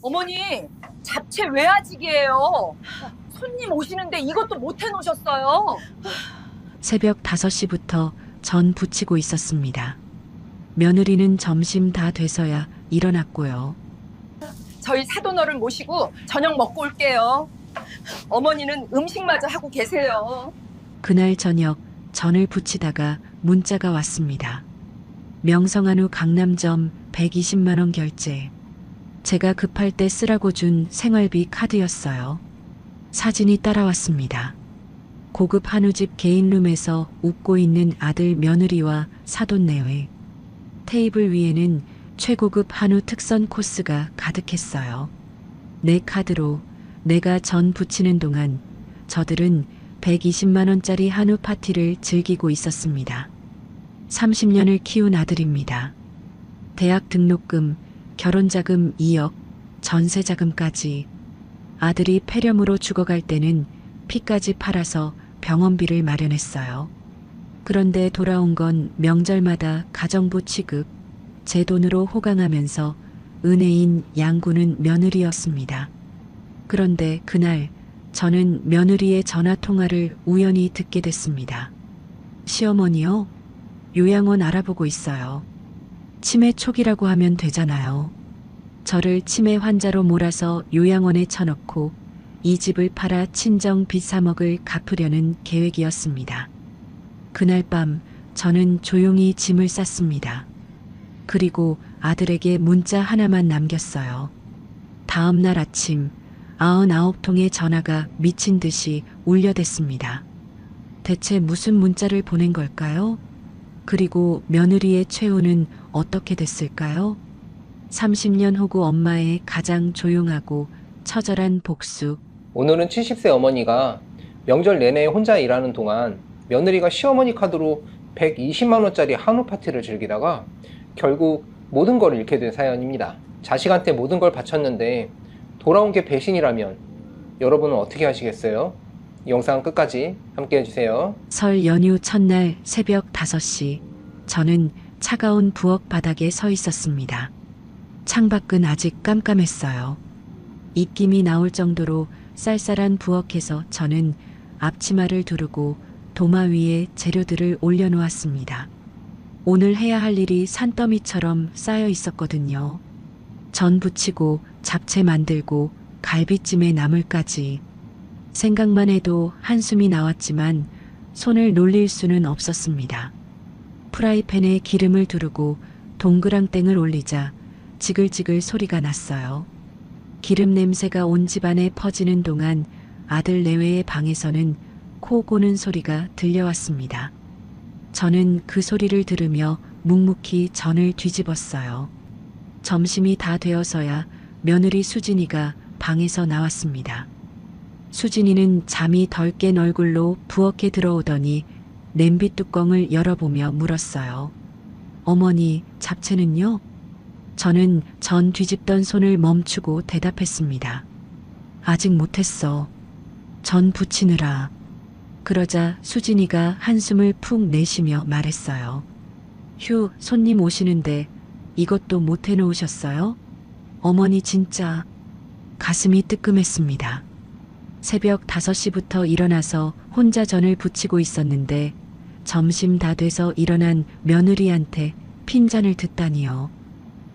어머니, 잡채 왜 아직이에요? 손님 오시는데 이것도 못 해놓으셨어요. 새벽 5시부터 전 부치고 있었습니다. 며느리는 점심 다 돼서야 일어났고요. 저희 사돈어른 모시고 저녁 먹고 올게요. 어머니는 음식마저 하고 계세요. 그날 저녁 전을 부치다가 문자가 왔습니다. 명성한우 강남점 120만 원 결제. 제가 급할 때 쓰라고 준 생활비 카드였어요. 사진이 따라왔습니다. 고급 한우집 개인룸에서 웃고 있는 아들 며느리와 사돈 내외. 테이블 위에는 최고급 한우 특선 코스가 가득했어요. 내 카드로 내가 전 부치는 동안 저들은 120만 원짜리 한우 파티를 즐기고 있었습니다. 30년을 키운 아들입니다. 대학 등록금, 결혼자금 2억, 전세자금까지. 아들이 폐렴으로 죽어갈 때는 피까지 팔아서 병원비를 마련했어요. 그런데 돌아온 건 명절마다 가정부 취급, 제 돈으로 호강하면서 은혜인 양구는 며느리였습니다. 그런데 그날 저는 며느리의 전화 통화를 우연히 듣게 됐습니다. 시어머니요? 요양원 알아보고 있어요. 치매 초기라고 하면 되잖아요. 저를 치매 환자로 몰아서 요양원에 쳐넣고 이 집을 팔아 친정 빚3억을 갚으려는 계획이었습니다. 그날 밤 저는 조용히 짐을 쌌습니다. 그리고 아들에게 문자 하나만 남겼어요. 다음 날 아침 99통의 전화가 미친 듯이 울려댔습니다. 대체 무슨 문자를 보낸 걸까요? 그리고 며느리의 최후는 어떻게 됐을까요? 30년 호구 엄마의 가장 조용하고 처절한 복수. 오늘은 70세 어머니가 명절 내내 혼자 일하는 동안 며느리가 시어머니 카드로 120만 원짜리 한우 파티를 즐기다가 결국 모든 걸 잃게 된 사연입니다. 자식한테 모든 걸 바쳤는데 돌아온 게 배신이라면 여러분은 어떻게 하시겠어요? 영상 끝까지 함께 해주세요. 설 연휴 첫날 새벽 5시, 저는 차가운 부엌 바닥에 서 있었습니다. 창밖은 아직 깜깜했어요. 입김이 나올 정도로 쌀쌀한 부엌에서 저는 앞치마를 두르고 도마 위에 재료들을 올려놓았습니다. 오늘 해야 할 일이 산더미처럼 쌓여 있었거든요. 전 부치고 잡채 만들고 갈비찜에 나물까지. 생각만 해도 한숨이 나왔지만 손을 놀릴 수는 없었습니다. 프라이팬에 기름을 두르고 동그랑땡을 올리자 지글지글 소리가 났어요. 기름 냄새가 온 집안에 퍼지는 동안 아들 내외의 방에서는 코 고는 소리가 들려왔습니다. 저는 그 소리를 들으며 묵묵히 전을 뒤집었어요. 점심이 다 되어서야 며느리 수진이가 방에서 나왔습니다. 수진이는 잠이 덜 깬 얼굴로 부엌에 들어오더니 냄비 뚜껑을 열어보며 물었어요. 어머니, 잡채는요? 저는 전 뒤집던 손을 멈추고 대답했습니다. 아직 못했어. 전 부치느라. 그러자 수진이가 한숨을 푹 내쉬며 말했어요. 휴, 손님 오시는데 이것도 못 해놓으셨어요? 어머니 진짜. 가슴이 뜨끔했습니다. 새벽 5시부터 일어나서 혼자 전을 부치고 있었는데 점심 다 돼서 일어난 며느리한테 핀잔을 듣다니요.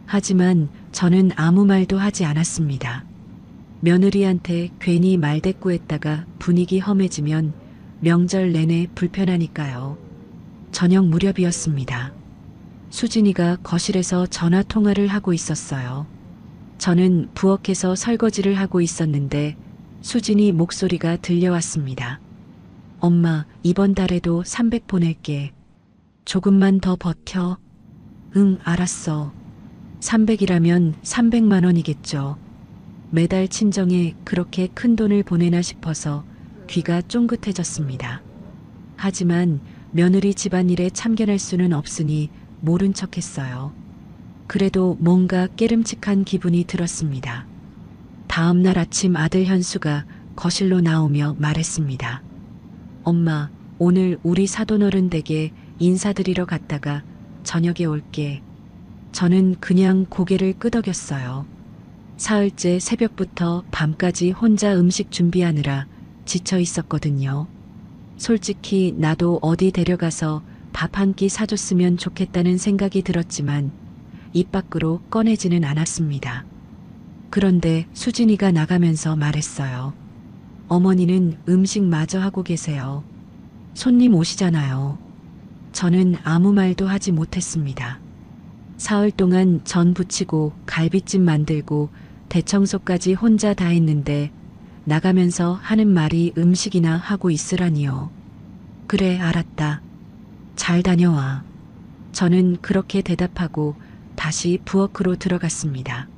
하지만 저는 아무 말도 하지 않았습니다. 며느리한테 괜히 말대꾸했다가 분위기 험해지면 명절 내내 불편하니까요. 저녁 무렵이었습니다. 수진이가 거실에서 전화 통화를 하고 있었어요. 저는 부엌에서 설거지를 하고 있었는데 수진이 목소리가 들려왔습니다. 엄마, 이번 달에도 300 보낼게. 조금만 더 버텨. 응, 알았어. 300이라면 300만 원이겠죠. 매달 친정에 그렇게 큰 돈을 보내나 싶어서 귀가 쫑긋해졌습니다. 하지만 며느리 집안일에 참견할 수는 없으니 모른 척했어요. 그래도 뭔가 깨름칙한 기분이 들었습니다. 다음 날 아침 아들 현수가 거실로 나오며 말했습니다. 엄마, 오늘 우리 사돈어른 댁에 인사드리러 갔다가 저녁에 올게. 저는 그냥 고개를 끄덕였어요. 사흘째 새벽부터 밤까지 혼자 음식 준비하느라 지쳐 있었거든요. 솔직히 나도 어디 데려가서 밥 한 끼 사줬으면 좋겠다는 생각이 들었지만 입 밖으로 꺼내지는 않았습니다. 그런데 수진이가 나가면서 말했어요. 어머니는 음식 마저 하고 계세요. 손님 오시잖아요. 저는 아무 말도 하지 못했습니다. 사흘 동안 전 부치고 갈비찜 만들고 대청소까지 혼자 다 했는데 나가면서 하는 말이 음식이나 하고 있으라니요. 그래, 알았다. 잘 다녀와. 저는 그렇게 대답하고 다시 부엌으로 들어갔습니다.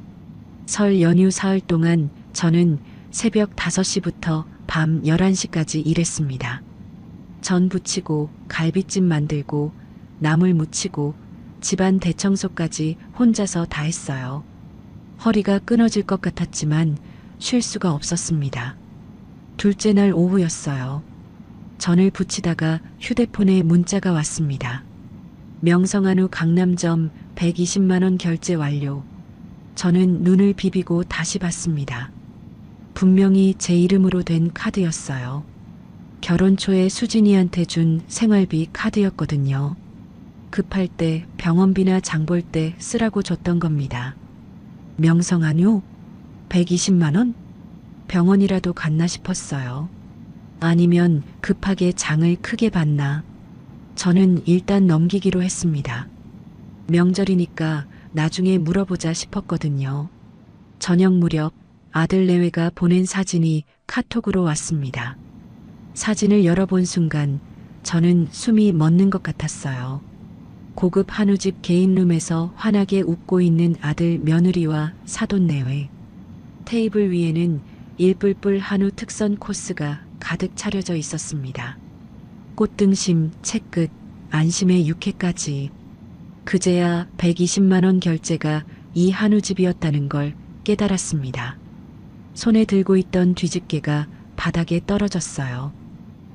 설 연휴 사흘 동안 저는 새벽 5시부터 밤 11시까지 일했습니다. 전 부치고 갈비찜 만들고 나물 무치고 집안 대청소까지 혼자서 다 했어요. 허리가 끊어질 것 같았지만 쉴 수가 없었습니다. 둘째 날 오후였어요. 전을 부치다가 휴대폰에 문자가 왔습니다. 명성한우 강남점 120만 원 결제 완료. 저는 눈을 비비고 다시 봤습니다. 분명히 제 이름으로 된 카드였어요. 결혼 초에 수진이한테 준 생활비 카드였거든요. 급할 때 병원비나 장 볼 때 쓰라고 줬던 겁니다. 명성한우? 120만 원? 병원이라도 갔나 싶었어요. 아니면 급하게 장을 크게 봤나. 저는 일단 넘기기로 했습니다. 명절이니까 나중에 물어보자 싶었거든요. 저녁 무렵 아들 내외가 보낸 사진이 카톡으로 왔습니다. 사진을 열어본 순간 저는 숨이 멎는 것 같았어요. 고급 한우집 개인룸에서 환하게 웃고 있는 아들 며느리와 사돈 내외. 테이블 위에는 일뿔뿔 한우 특선 코스가 가득 차려져 있었습니다. 꽃등심, 채끝, 안심의 육회까지. 그제야 120만 원 결제가 이 한우집이었다는 걸 깨달았습니다. 손에 들고 있던 뒤집개가 바닥에 떨어졌어요.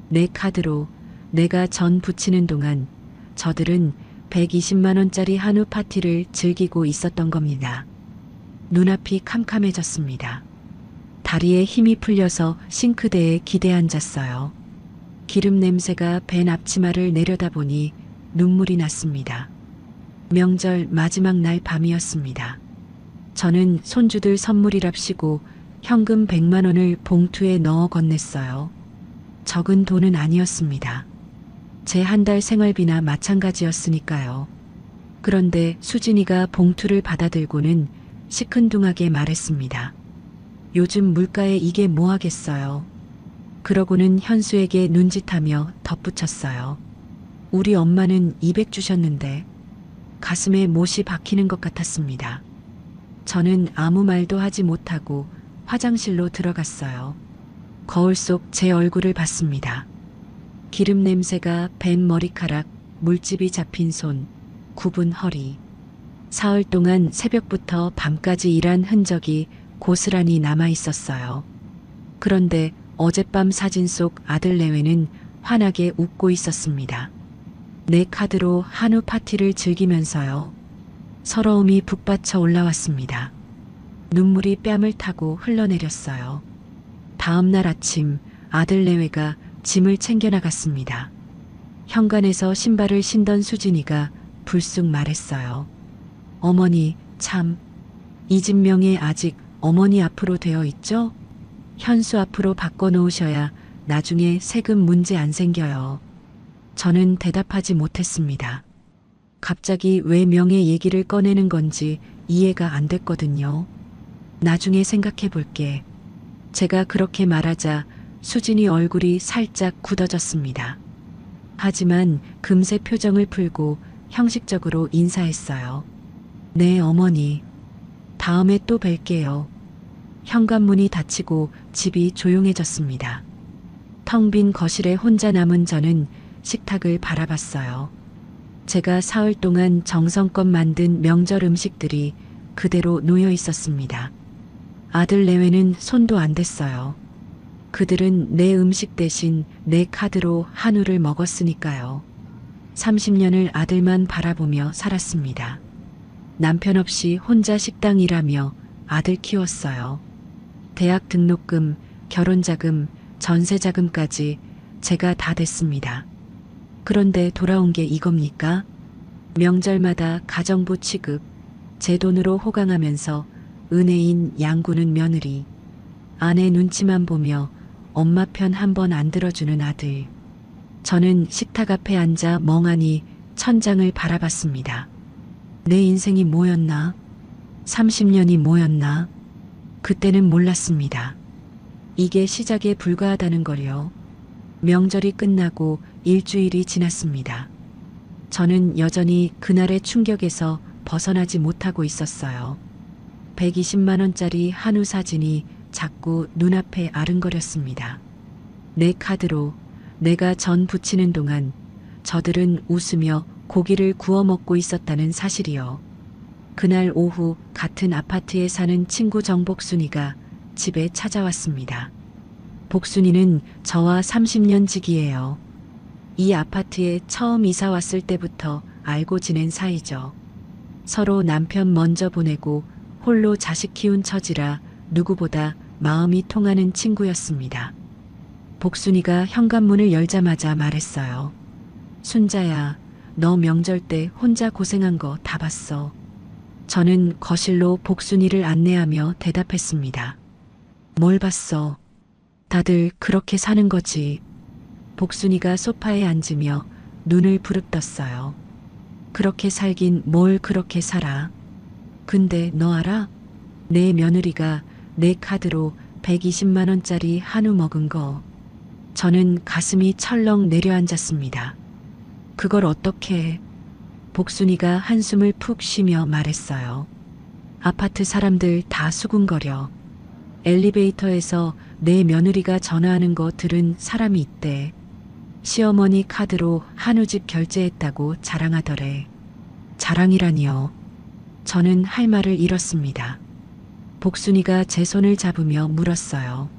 내 카드로 내가 전 부치는 동안 저들은 120만 원짜리 한우 파티를 즐기고 있었던 겁니다. 눈앞이 캄캄해졌습니다. 다리에 힘이 풀려서 싱크대에 기대 앉았어요. 기름 냄새가 밴 앞치마를 내려다보니 눈물이 났습니다. 명절 마지막 날 밤이었습니다. 저는 손주들 선물이랍시고 현금 100만 원을 봉투에 넣어 건넸어요. 적은 돈은 아니었습니다. 제 한 달 생활비나 마찬가지였으니까요. 그런데 수진이가 봉투를 받아들고는 시큰둥하게 말했습니다. 요즘 물가에 이게 뭐 하겠어요. 그러고는 현수에게 눈짓하며 덧붙였어요. 우리 엄마는 200 주셨는데. 가슴에 못이 박히는 것 같았습니다. 저는 아무 말도 하지 못하고 화장실로 들어갔어요. 거울 속 제 얼굴을 봤습니다. 기름 냄새가 밴 머리카락, 물집이 잡힌 손, 굽은 허리. 사흘 동안 새벽부터 밤까지 일한 흔적이 고스란히 남아 있었어요. 그런데 어젯밤 사진 속 아들 내외는 환하게 웃고 있었습니다. 내 카드로 한우 파티를 즐기면서요. 서러움이 북받쳐 올라왔습니다. 눈물이 뺨을 타고 흘러내렸어요. 다음 날 아침 아들 내외가 짐을 챙겨 나갔습니다. 현관에서 신발을 신던 수진이가 불쑥 말했어요. 어머니, 참, 이 집 명에 아직 어머니 앞으로 되어 있죠? 현수 앞으로 바꿔놓으셔야 나중에 세금 문제 안 생겨요. 저는 대답하지 못했습니다. 갑자기 왜 명예 얘기를 꺼내는 건지 이해가 안 됐거든요. 나중에 생각해 볼게. 제가 그렇게 말하자 수진이 얼굴이 살짝 굳어졌습니다. 하지만 금세 표정을 풀고 형식적으로 인사했어요. 네, 어머니. 다음에 또 뵐게요. 현관문이 닫히고 집이 조용해졌습니다. 텅 빈 거실에 혼자 남은 저는 식탁을 바라봤어요. 제가 사흘 동안 정성껏 만든 명절 음식들이 그대로 놓여 있었습니다. 아들 내외는 손도 안 댔어요. 그들은 내 음식 대신 내 카드로 한우를 먹었으니까요. 30년을 아들만 바라보며 살았습니다. 남편 없이 혼자 식당 일하며 아들 키웠어요. 대학 등록금, 결혼자금, 전세자금까지 제가 다 댔습니다. 그런데 돌아온 게 이겁니까? 명절마다 가정부 취급, 제 돈으로 호강하면서 은혜인 양구는 며느리, 아내 눈치만 보며 엄마 편 한 번 안 들어주는 아들. 저는 식탁 앞에 앉아 멍하니 천장을 바라봤습니다. 내 인생이 뭐였나? 30년이 뭐였나? 그때는 몰랐습니다. 이게 시작에 불과하다는 걸요. 명절이 끝나고 일주일이 지났습니다. 저는 여전히 그날의 충격에서 벗어나지 못하고 있었어요. 120만 원짜리 한우 사진이 자꾸 눈앞에 아른거렸습니다. 내 카드로 내가 전 부치는 동안 저들은 웃으며 고기를 구워 먹고 있었다는 사실이요. 그날 오후 같은 아파트에 사는 친구 정복순이가 집에 찾아왔습니다. 복순이는 저와 30년 지기예요. 이 아파트에 처음 이사 왔을 때부터 알고 지낸 사이죠. 서로 남편 먼저 보내고 홀로 자식 키운 처지라 누구보다 마음이 통하는 친구였습니다. 복순이가 현관문을 열자마자 말했어요. 순자야, 너 명절 때 혼자 고생한 거 다 봤어. 저는 거실로 복순이를 안내하며 대답했습니다. 뭘 봤어? 다들 그렇게 사는 거지. 복순이가 소파에 앉으며 눈을 부릅떴어요. 그렇게 살긴 뭘 그렇게 살아. 근데 너 알아? 내 며느리가 내 카드로 120만 원짜리 한우 먹은 거. 저는 가슴이 철렁 내려앉았습니다. 그걸 어떻게 해? 복순이가 한숨을 푹 쉬며 말했어요. 아파트 사람들 다 수군거려. 엘리베이터에서 내 며느리가 전화하는 거 들은 사람이 있대. 시어머니 카드로 한우집 결제했다고 자랑하더래. 자랑이라니요. 저는 할 말을 잃었습니다. 복순이가 제 손을 잡으며 물었어요.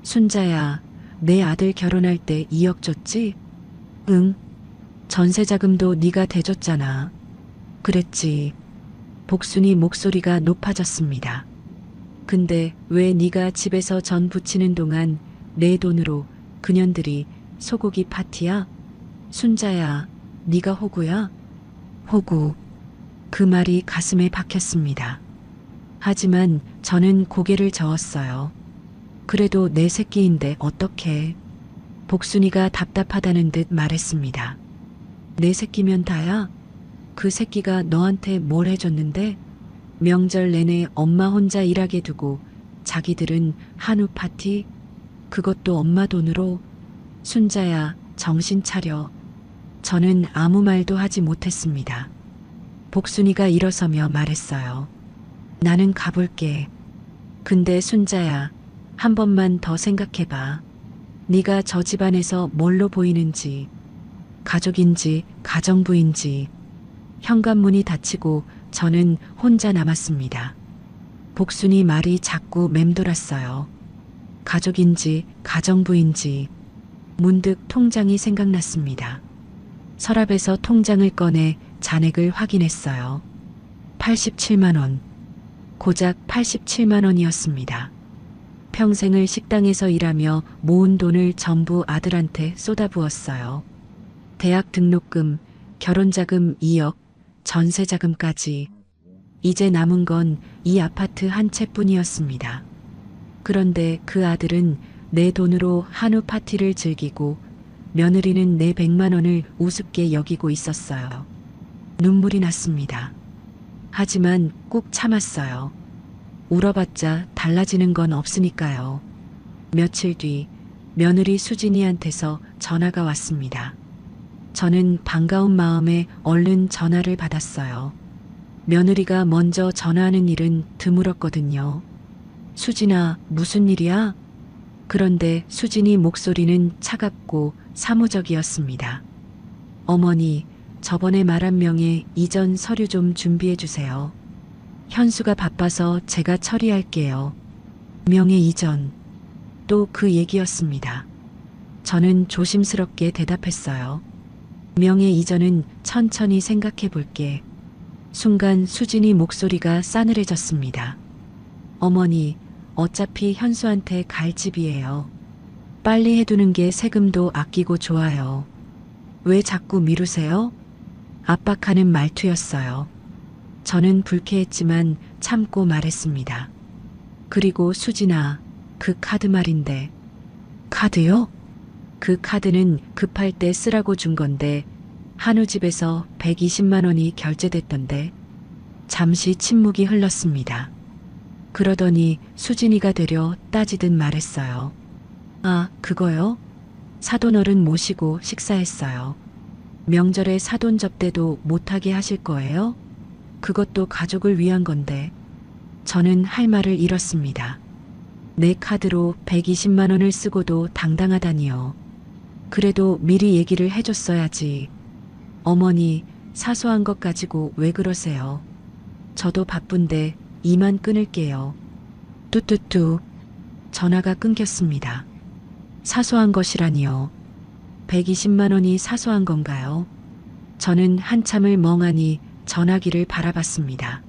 순자야, 내 아들 결혼할 때 2억 줬지? 응. 전세자금도 네가 대줬잖아. 그랬지. 복순이 목소리가 높아졌습니다. 근데 왜 네가 집에서 전 부치는 동안 내 돈으로 그년들이 소고기 파티야? 순자야, 네가 호구야? 호구. 그 말이 가슴에 박혔습니다. 하지만 저는 고개를 저었어요. 그래도 내 새끼인데 어떡해. 복순이가 답답하다는 듯 말했습니다. 내 새끼면 다야? 그 새끼가 너한테 뭘 해줬는데? 명절 내내 엄마 혼자 일하게 두고 자기들은 한우 파티? 그것도 엄마 돈으로? 순자야, 정신 차려. 저는 아무 말도 하지 못했습니다. 복순이가 일어서며 말했어요. 나는 가볼게. 근데 순자야, 한 번만 더 생각해봐. 네가 저 집안에서 뭘로 보이는지, 가족인지 가정부인지. 현관문이 닫히고 저는 혼자 남았습니다. 복순이 말이 자꾸 맴돌았어요. 가족인지 가정부인지. 문득 통장이 생각났습니다. 서랍에서 통장을 꺼내 잔액을 확인했어요. 87만 원. 고작 87만 원이었습니다. 평생을 식당에서 일하며 모은 돈을 전부 아들한테 쏟아부었어요. 대학 등록금, 결혼자금 2억, 전세자금까지. 이제 남은 건 이 아파트 한 채뿐이었습니다. 그런데 그 아들은 내 돈으로 한우 파티를 즐기고 며느리는 내 100만 원을 우습게 여기고 있었어요. 눈물이 났습니다. 하지만 꾹 참았어요. 울어봤자 달라지는 건 없으니까요. 며칠 뒤 며느리 수진이한테서 전화가 왔습니다. 저는 반가운 마음에 얼른 전화를 받았어요. 며느리가 먼저 전화하는 일은 드물었거든요. 수진아, 무슨 일이야? 그런데 수진이 목소리는 차갑고 사무적이었습니다. 어머니, 저번에 말한 명의 이전 서류 좀 준비해 주세요. 현수가 바빠서 제가 처리할게요. 명의 이전. 또 그 얘기였습니다. 저는 조심스럽게 대답했어요. 명의 이전은 천천히 생각해 볼게. 순간 수진이 목소리가 싸늘해졌습니다. 어머니, 어차피 현수한테 갈 집이에요. 빨리 해두는 게 세금도 아끼고 좋아요. 왜 자꾸 미루세요? 압박하는 말투였어요. 저는 불쾌했지만 참고 말했습니다. 그리고 수진아, 그 카드 말인데. 카드요? 그 카드는 급할 때 쓰라고 준 건데 한우 집에서 120만 원이 결제됐던데. 잠시 침묵이 흘렀습니다. 그러더니 수진이가 되려 따지듯 말했어요. 아, 그거요? 사돈어른 모시고 식사했어요. 명절에 사돈 접대도 못하게 하실 거예요? 그것도 가족을 위한 건데. 저는 할 말을 잃었습니다. 내 카드로 120만 원을 쓰고도 당당하다니요. 그래도 미리 얘기를 해줬어야지. 어머니, 사소한 것 가지고 왜 그러세요? 저도 바쁜데 이만 끊을게요. 뚜뚜뚜. 전화가 끊겼습니다. 사소한 것이라니요. 120만 원이 사소한 건가요? 저는 한참을 멍하니 전화기를 바라봤습니다.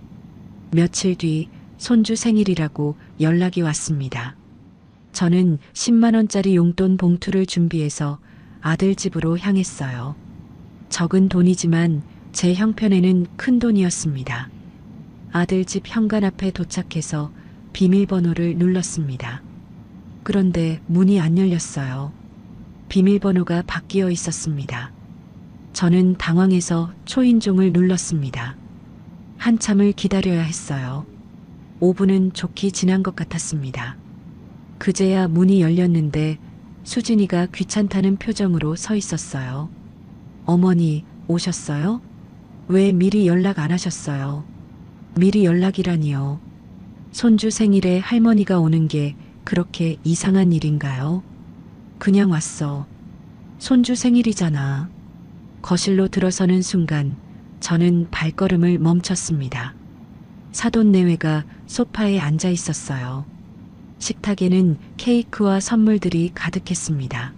며칠 뒤 손주 생일이라고 연락이 왔습니다. 저는 10만 원짜리 용돈 봉투를 준비해서 아들 집으로 향했어요. 적은 돈이지만 제 형편에는 큰 돈이었습니다. 아들 집 현관 앞에 도착해서 비밀번호를 눌렀습니다. 그런데 문이 안 열렸어요. 비밀번호가 바뀌어 있었습니다. 저는 당황해서 초인종을 눌렀습니다. 한참을 기다려야 했어요. 5분은 좋게 지난 것 같았습니다. 그제야 문이 열렸는데 수진이가 귀찮다는 표정으로 서 있었어요. 어머니, 오셨어요? 왜 미리 연락 안 하셨어요? 미리 연락이라니요. 손주 생일에 할머니가 오는 게 그렇게 이상한 일인가요? 그냥 왔어. 손주 생일이잖아. 거실로 들어서는 순간 저는 발걸음을 멈췄습니다. 사돈 내외가 소파에 앉아 있었어요. 식탁에는 케이크와 선물들이 가득했습니다.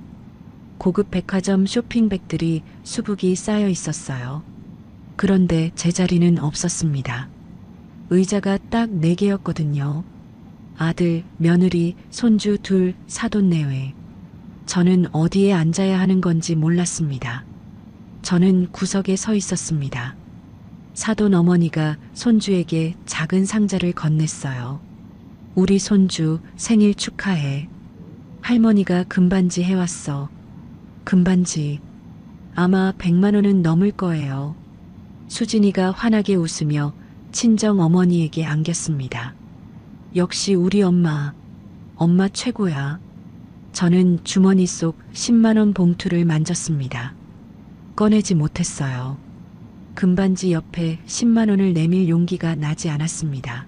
고급 백화점 쇼핑백들이 수북이 쌓여 있었어요. 그런데 제 자리는 없었습니다. 의자가 딱 4개였거든요. 아들, 며느리, 손주 둘, 사돈 내외. 저는 어디에 앉아야 하는 건지 몰랐습니다. 저는 구석에 서 있었습니다. 사돈 어머니가 손주에게 작은 상자를 건넸어요. 우리 손주 생일 축하해. 할머니가 금반지 해왔어. 금반지. 아마 100만 원은 넘을 거예요. 수진이가 환하게 웃으며 친정 어머니에게 안겼습니다. 역시 우리 엄마. 엄마 최고야. 저는 주머니 속 10만 원 봉투를 만졌습니다. 꺼내지 못했어요. 금반지 옆에 10만 원을 내밀 용기가 나지 않았습니다.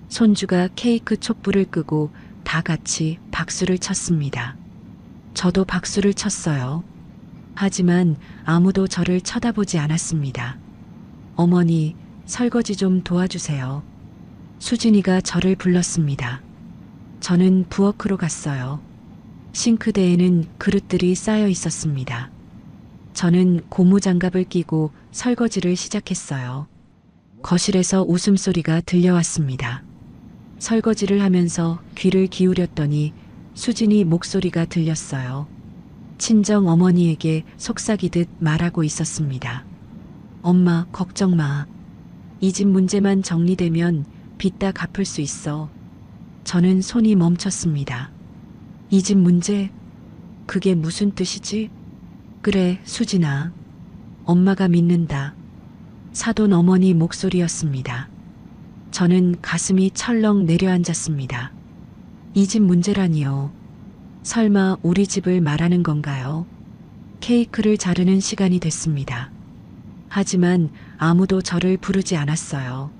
손주가 케이크 촛불을 끄고 다 같이 박수를 쳤습니다. 저도 박수를 쳤어요. 하지만 아무도 저를 쳐다보지 않았습니다. 어머니, 설거지 좀 도와주세요. 수진이가 저를 불렀습니다. 저는 부엌으로 갔어요. 싱크대에는 그릇들이 쌓여 있었습니다. 저는 고무장갑을 끼고 설거지를 시작했어요. 거실에서 웃음소리가 들려왔습니다. 설거지를 하면서 귀를 기울였더니 수진이 목소리가 들렸어요. 친정 어머니에게 속삭이듯 말하고 있었습니다. 엄마, 걱정 마. 이 집 문제만 정리되면 빚 다 갚을 수 있어. 저는 손이 멈췄습니다. 이 집 문제? 그게 무슨 뜻이지? 그래, 수진아. 엄마가 믿는다. 사돈 어머니 목소리였습니다. 저는 가슴이 철렁 내려앉았습니다. 이 집 문제라니요. 설마 우리 집을 말하는 건가요? 케이크를 자르는 시간이 됐습니다. 하지만 아무도 저를 부르지 않았어요.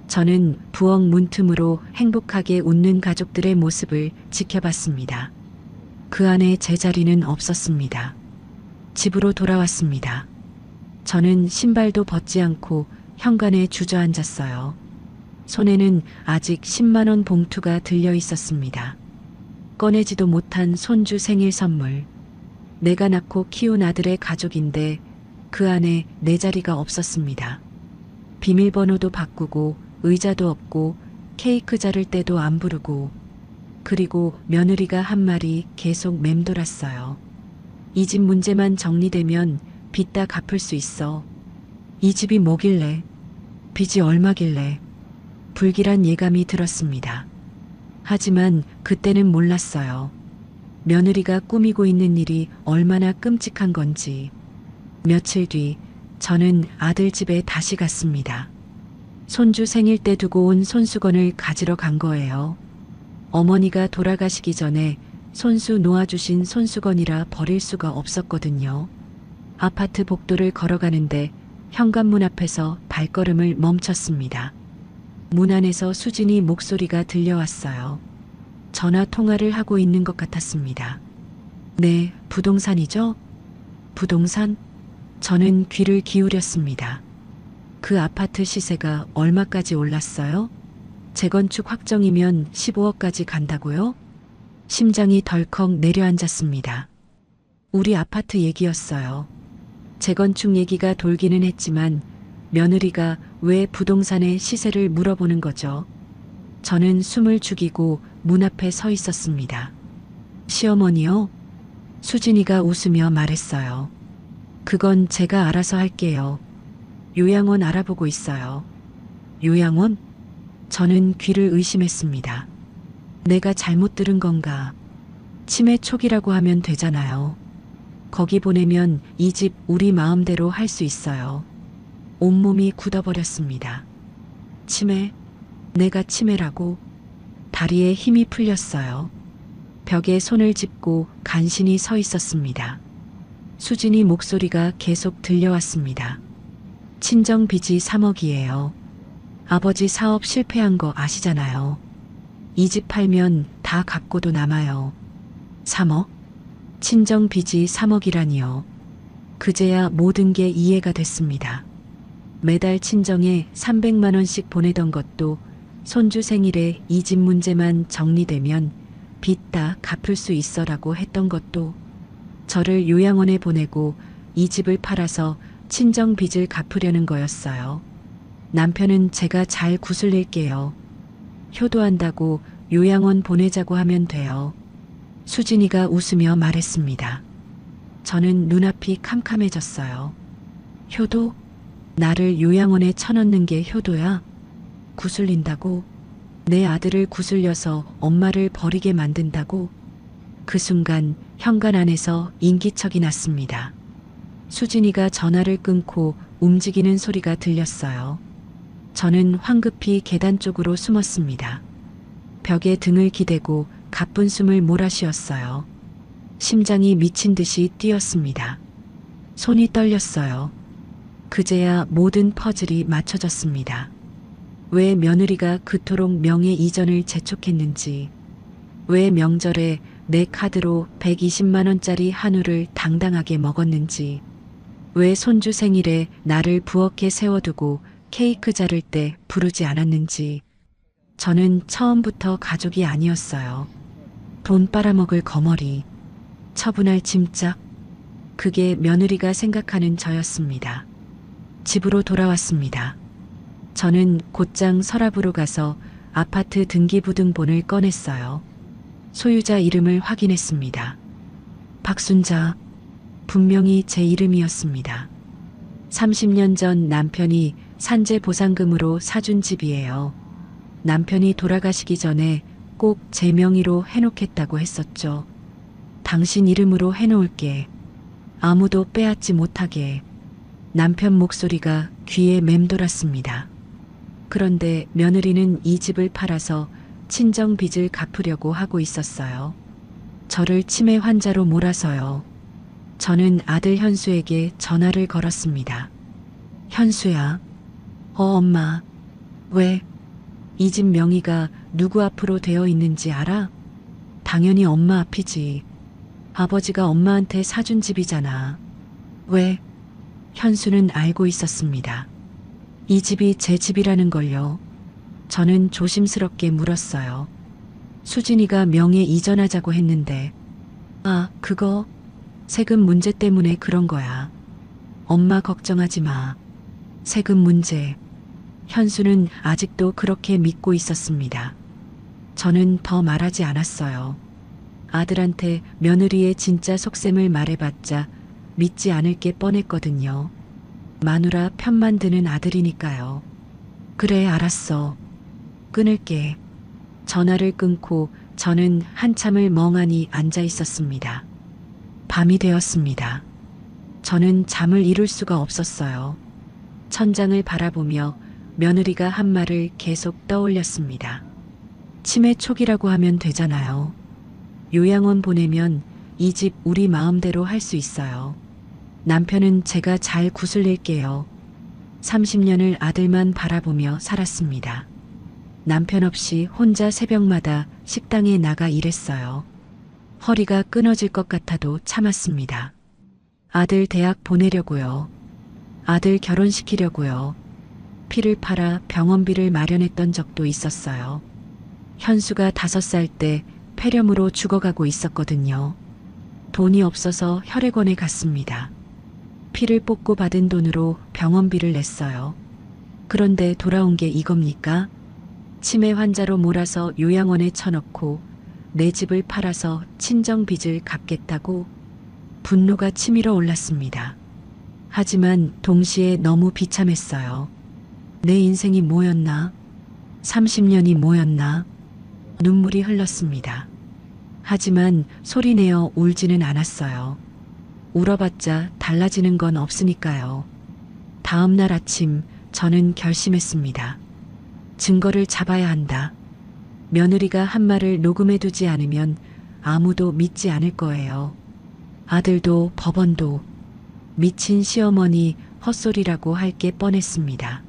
저는 부엌 문틈으로 행복하게 웃는 가족들의 모습을 지켜봤습니다. 그 안에 제 자리는 없었습니다. 집으로 돌아왔습니다. 저는 신발도 벗지 않고 현관에 주저앉았어요. 손에는 아직 10만 원 봉투가 들려 있었습니다. 꺼내지도 못한 손주 생일 선물. 내가 낳고 키운 아들의 가족인데 그 안에 내 자리가 없었습니다. 비밀번호도 바꾸고 의자도 없고 케이크 자를 때도 안 부르고, 그리고 며느리가 한 말이 계속 맴돌았어요. 이 집 문제만 정리되면 빚 다 갚을 수 있어. 이 집이 뭐길래, 빚이 얼마길래, 불길한 예감이 들었습니다. 하지만 그때는 몰랐어요. 며느리가 꾸미고 있는 일이 얼마나 끔찍한 건지. 며칠 뒤 저는 아들 집에 다시 갔습니다. 손주 생일 때 두고 온 손수건을 가지러 간 거예요. 어머니가 돌아가시기 전에 손수 놓아주신 손수건이라 버릴 수가 없었거든요. 아파트 복도를 걸어가는데 현관문 앞에서 발걸음을 멈췄습니다. 문 안에서 수진이 목소리가 들려왔어요. 전화 통화를 하고 있는 것 같았습니다. 네, 부동산이죠? 부동산? 저는 귀를 기울였습니다. 그 아파트 시세가 얼마까지 올랐어요? 재건축 확정이면 15억까지 간다고요? 심장이 덜컥 내려앉았습니다. 우리 아파트 얘기였어요. 재건축 얘기가 돌기는 했지만 며느리가 왜 부동산의 시세를 물어보는 거죠? 저는 숨을 죽이고 문 앞에 서 있었습니다. 시어머니요? 수진이가 웃으며 말했어요. 그건 제가 알아서 할게요. 요양원 알아보고 있어요. 요양원? 저는 귀를 의심했습니다. 내가 잘못 들은 건가? 치매 초기라고 하면 되잖아요. 거기 보내면 이 집 우리 마음대로 할 수 있어요. 온몸이 굳어버렸습니다. 치매? 내가 치매라고? 다리에 힘이 풀렸어요. 벽에 손을 짚고 간신히 서 있었습니다. 수진이 목소리가 계속 들려왔습니다. 친정 빚이 3억이에요. 아버지 사업 실패한 거 아시잖아요. 이 집 팔면 다 갚고도 남아요. 3억? 친정 빚이 3억이라니요. 그제야 모든 게 이해가 됐습니다. 매달 친정에 300만 원씩 보내던 것도 손주 생일에 이 집 문제만 정리되면 빚 다 갚을 수 있어라고 했던 것도 저를 요양원에 보내고 이 집을 팔아서 친정 빚을 갚으려는 거였어요. 남편은 제가 잘 구슬릴게요. 효도한다고 요양원 보내자고 하면 돼요. 수진이가 웃으며 말했습니다. 저는 눈앞이 캄캄해졌어요. 효도? 나를 요양원에 쳐넣는 게 효도야? 구슬린다고? 내 아들을 구슬려서 엄마를 버리게 만든다고? 그 순간 현관 안에서 인기척이 났습니다. 수진이가 전화를 끊고 움직이는 소리가 들렸어요. 저는 황급히 계단 쪽으로 숨었습니다. 벽에 등을 기대고 가쁜 숨을 몰아쉬었어요. 심장이 미친 듯이 뛰었습니다. 손이 떨렸어요. 그제야 모든 퍼즐이 맞춰졌습니다. 왜 며느리가 그토록 명예 이전을 재촉했는지, 왜 명절에 내 카드로 120만 원짜리 한우를 당당하게 먹었는지, 왜 손주 생일에 나를 부엌에 세워두고 케이크 자를 때 부르지 않았는지. 저는 처음부터 가족이 아니었어요. 돈 빨아먹을 거머리, 처분할 짐짝, 그게 며느리가 생각하는 저였습니다. 집으로 돌아왔습니다. 저는 곧장 서랍으로 가서 아파트 등기부등본을 꺼냈어요. 소유자 이름을 확인했습니다. 박순자, 분명히 제 이름이었습니다. 30년 전 남편이 산재 보상금으로 사준 집이에요. 남편이 돌아가시기 전에 꼭 제 명의로 해놓겠다고 했었죠. 당신 이름으로 해놓을게. 아무도 빼앗지 못하게. 남편 목소리가 귀에 맴돌았습니다. 그런데 며느리는 이 집을 팔아서 친정 빚을 갚으려고 하고 있었어요. 저를 치매 환자로 몰아서요. 저는 아들 현수에게 전화를 걸었습니다. 현수야. 엄마. 왜? 이 집 명의가 누구 앞으로 되어 있는지 알아? 당연히 엄마 앞이지. 아버지가 엄마한테 사준 집이잖아. 왜? 현수는 알고 있었습니다. 이 집이 제 집이라는 걸요. 저는 조심스럽게 물었어요. 수진이가 명예 이전하자고 했는데. 아, 그거 세금 문제 때문에 그런 거야. 엄마 걱정하지 마. 세금 문제. 현수는 아직도 그렇게 믿고 있었습니다. 저는 더 말하지 않았어요. 아들한테 며느리의 진짜 속셈을 말해봤자 믿지 않을 게 뻔했거든요. 마누라 편만 드는 아들이니까요. 그래, 알았어. 끊을게. 전화를 끊고 저는 한참을 멍하니 앉아 있었습니다. 밤이 되었습니다. 저는 잠을 이룰 수가 없었어요. 천장을 바라보며 며느리가 한 말을 계속 떠올렸습니다. 치매 초기라고 하면 되잖아요. 요양원 보내면 이 집 우리 마음대로 할 수 있어요. 남편은 제가 잘 구슬릴게요. 30년을 아들만 바라보며 살았습니다. 남편 없이 혼자 새벽마다 식당에 나가 일했어요. 허리가 끊어질 것 같아도 참았습니다. 아들 대학 보내려고요. 아들 결혼시키려고요. 피를 팔아 병원비를 마련했던 적도 있었어요. 현수가 5살 때 폐렴으로 죽어가고 있었거든요. 돈이 없어서 혈액원에 갔습니다. 피를 뽑고 받은 돈으로 병원비를 냈어요. 그런데 돌아온 게 이겁니까? 치매 환자로 몰아서 요양원에 쳐넣고 내 집을 팔아서 친정 빚을 갚겠다고 분노가 치밀어 올랐습니다. 하지만 동시에 너무 비참했어요. 내 인생이 뭐였나? 30년이 뭐였나? 눈물이 흘렀습니다. 하지만 소리내어 울지는 않았어요. 울어봤자 달라지는 건 없으니까요. 다음 날 아침 저는 결심했습니다. 증거를 잡아야 한다. 며느리가 한 말을 녹음해두지 않으면 아무도 믿지 않을 거예요. 아들도 법원도 미친 시어머니 헛소리라고 할 게 뻔했습니다.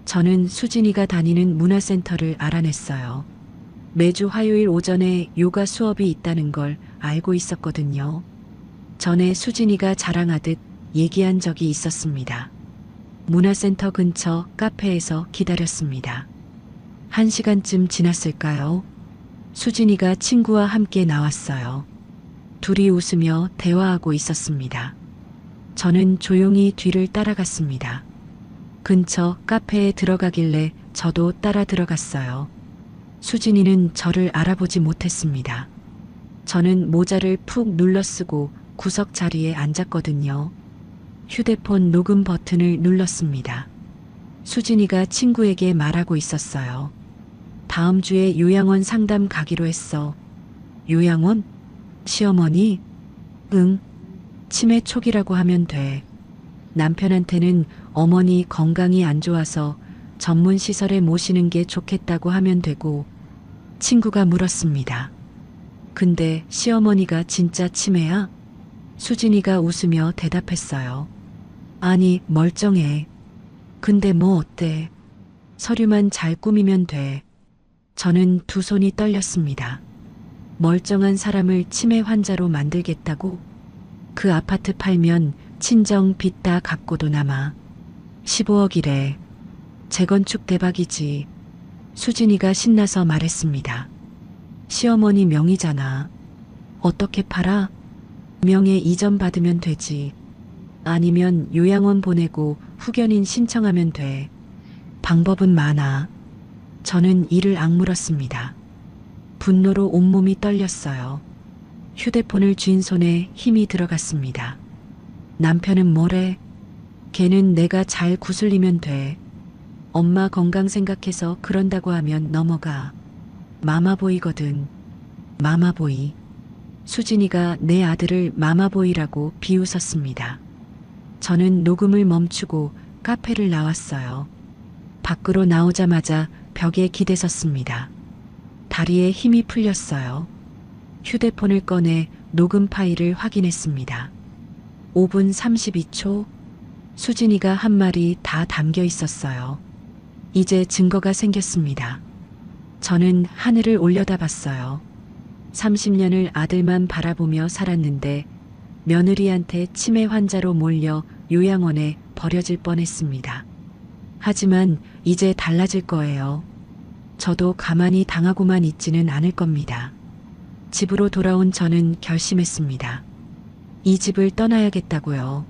저는 수진이가 다니는 문화센터를 알아냈어요. 매주 화요일 오전에 요가 수업이 있다는 걸 알고 있었거든요. 전에 수진이가 자랑하듯 얘기한 적이 있었습니다. 문화센터 근처 카페에서 기다렸습니다. 1시간쯤 지났을까요? 수진이가 친구와 함께 나왔어요. 둘이 웃으며 대화하고 있었습니다. 저는 조용히 뒤를 따라갔습니다. 근처 카페에 들어가길래 저도 따라 들어갔어요. 수진이는 저를 알아보지 못했습니다. 저는 모자를 푹 눌러쓰고 구석 자리에 앉았거든요. 휴대폰 녹음 버튼을 눌렀습니다. 수진이가 친구에게 말하고 있었어요. 다음 주에 요양원 상담 가기로 했어. 요양원? 시어머니? 응. 치매 초기라고 하면 돼. 남편한테는 어머니 건강이 안 좋아서 전문 시설에 모시는 게 좋겠다고 하면 되고, 친구가 물었습니다. 근데 시어머니가 진짜 치매야? 수진이가 웃으며 대답했어요. 아니, 멀쩡해. 근데 뭐 어때? 서류만 잘 꾸미면 돼. 저는 두 손이 떨렸습니다. 멀쩡한 사람을 치매 환자로 만들겠다고? 그 아파트 팔면 친정 빚 다 갚고도 남아. 15억이래. 재건축 대박이지. 수진이가 신나서 말했습니다. 시어머니 명의잖아. 어떻게 팔아? 명예 이전 받으면 되지. 아니면 요양원 보내고 후견인 신청하면 돼. 방법은 많아. 저는 이를 악물었습니다. 분노로 온몸이 떨렸어요. 휴대폰을 쥔 손에 힘이 들어갔습니다. 남편은 뭐래? 걔는 내가 잘 구슬리면 돼. 엄마 건강 생각해서 그런다고 하면 넘어가. 마마보이거든. 마마보이. 수진이가 내 아들을 마마보이라고 비웃었습니다. 저는 녹음을 멈추고 카페를 나왔어요. 밖으로 나오자마자 벽에 기대섰습니다. 다리에 힘이 풀렸어요. 휴대폰을 꺼내 녹음 파일을 확인했습니다. 5분 32초. 수진이가 한 말이 다 담겨 있었어요. 이제 증거가 생겼습니다. 저는 하늘을 올려다봤어요. 30년을 아들만 바라보며 살았는데 며느리한테 치매 환자로 몰려 요양원에 버려질 뻔했습니다. 하지만 이제 달라질 거예요. 저도 가만히 당하고만 있지는 않을 겁니다. 집으로 돌아온 저는 결심했습니다. 이 집을 떠나야겠다고요.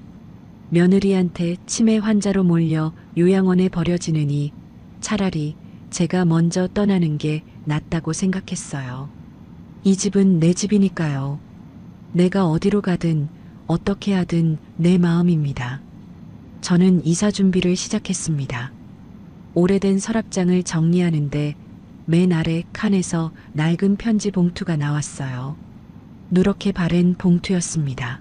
며느리한테 치매 환자로 몰려 요양원에 버려지느니 차라리 제가 먼저 떠나는 게 낫다고 생각했어요. 이 집은 내 집이니까요. 내가 어디로 가든 어떻게 하든 내 마음입니다. 저는 이사 준비를 시작했습니다. 오래된 서랍장을 정리하는데 맨 아래 칸에서 낡은 편지 봉투가 나왔어요. 누렇게 바랜 봉투였습니다.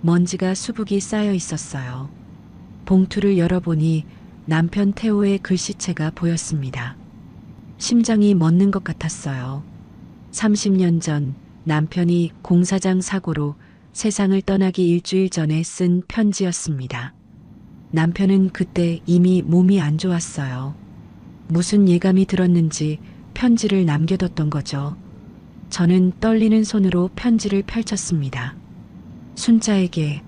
먼지가 수북이 쌓여 있었어요. 봉투를 열어보니 남편 태호의 글씨체가 보였습니다. 심장이 멎는 것 같았어요. 30년 전 남편이 공사장 사고로 세상을 떠나기 일주일 전에 쓴 편지였습니다. 남편은 그때 이미 몸이 안 좋았어요. 무슨 예감이 들었는지 편지를 남겨뒀던 거죠. 저는 떨리는 손으로 편지를 펼쳤습니다. 순자에게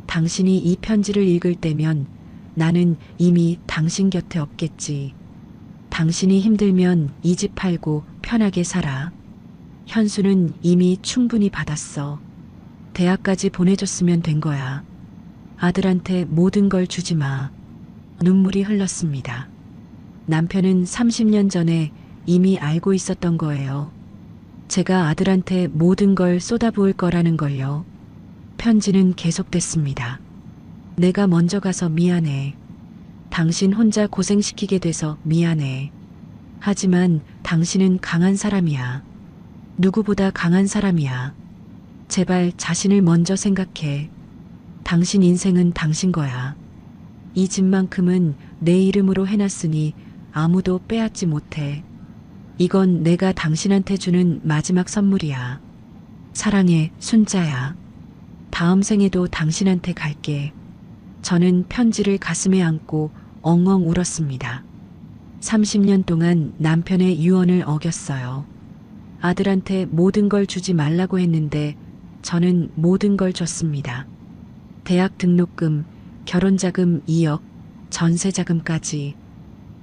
당신이 이 편지를 읽을 때면 나는 이미 당신 곁에 없겠지. 당신이 힘들면 이 집 팔고 편하게 살아. 현수는 이미 충분히 받았어. 대학까지 보내줬으면 된 거야. 아들한테 모든 걸 주지 마. 눈물이 흘렀습니다. 남편은 30년 전에 이미 알고 있었던 거예요. 제가 아들한테 모든 걸 쏟아부을 거라는 걸요. 편지는 계속됐습니다. 내가 먼저 가서 미안해. 당신 혼자 고생시키게 돼서 미안해. 하지만 당신은 강한 사람이야. 누구보다 강한 사람이야. 제발 자신을 먼저 생각해. 당신 인생은 당신 거야. 이 집만큼은 내 이름으로 해놨으니 아무도 빼앗지 못해. 이건 내가 당신한테 주는 마지막 선물이야. 사랑해, 순자야. 다음 생에도 당신한테 갈게. 저는 편지를 가슴에 안고 엉엉 울었습니다. 30년 동안 남편의 유언을 어겼어요. 아들한테 모든 걸 주지 말라고 했는데 저는 모든 걸 줬습니다. 대학 등록금, 결혼자금 2억, 전세자금까지.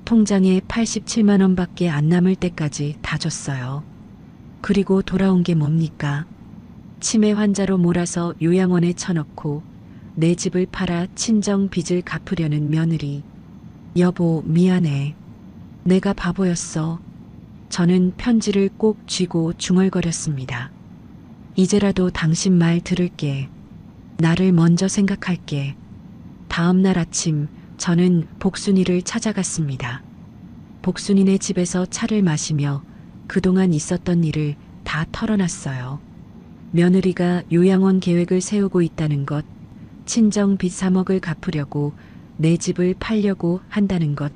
통장에 87만 원밖에 안 남을 때까지 다 줬어요. 그리고 돌아온 게 뭡니까? 치매 환자로 몰아서 요양원에 쳐넣고 내 집을 팔아 친정 빚을 갚으려는 며느리. 여보, 미안해. 내가 바보였어. 저는 편지를 꼭 쥐고 중얼거렸습니다. 이제라도 당신 말 들을게. 나를 먼저 생각할게. 다음 날 아침 저는 복순이를 찾아갔습니다. 복순이네 집에서 차를 마시며 그동안 있었던 일을 다 털어놨어요. 며느리가 요양원 계획을 세우고 있다는 것, 친정 빚 3억을 갚으려고 내 집을 팔려고 한다는 것,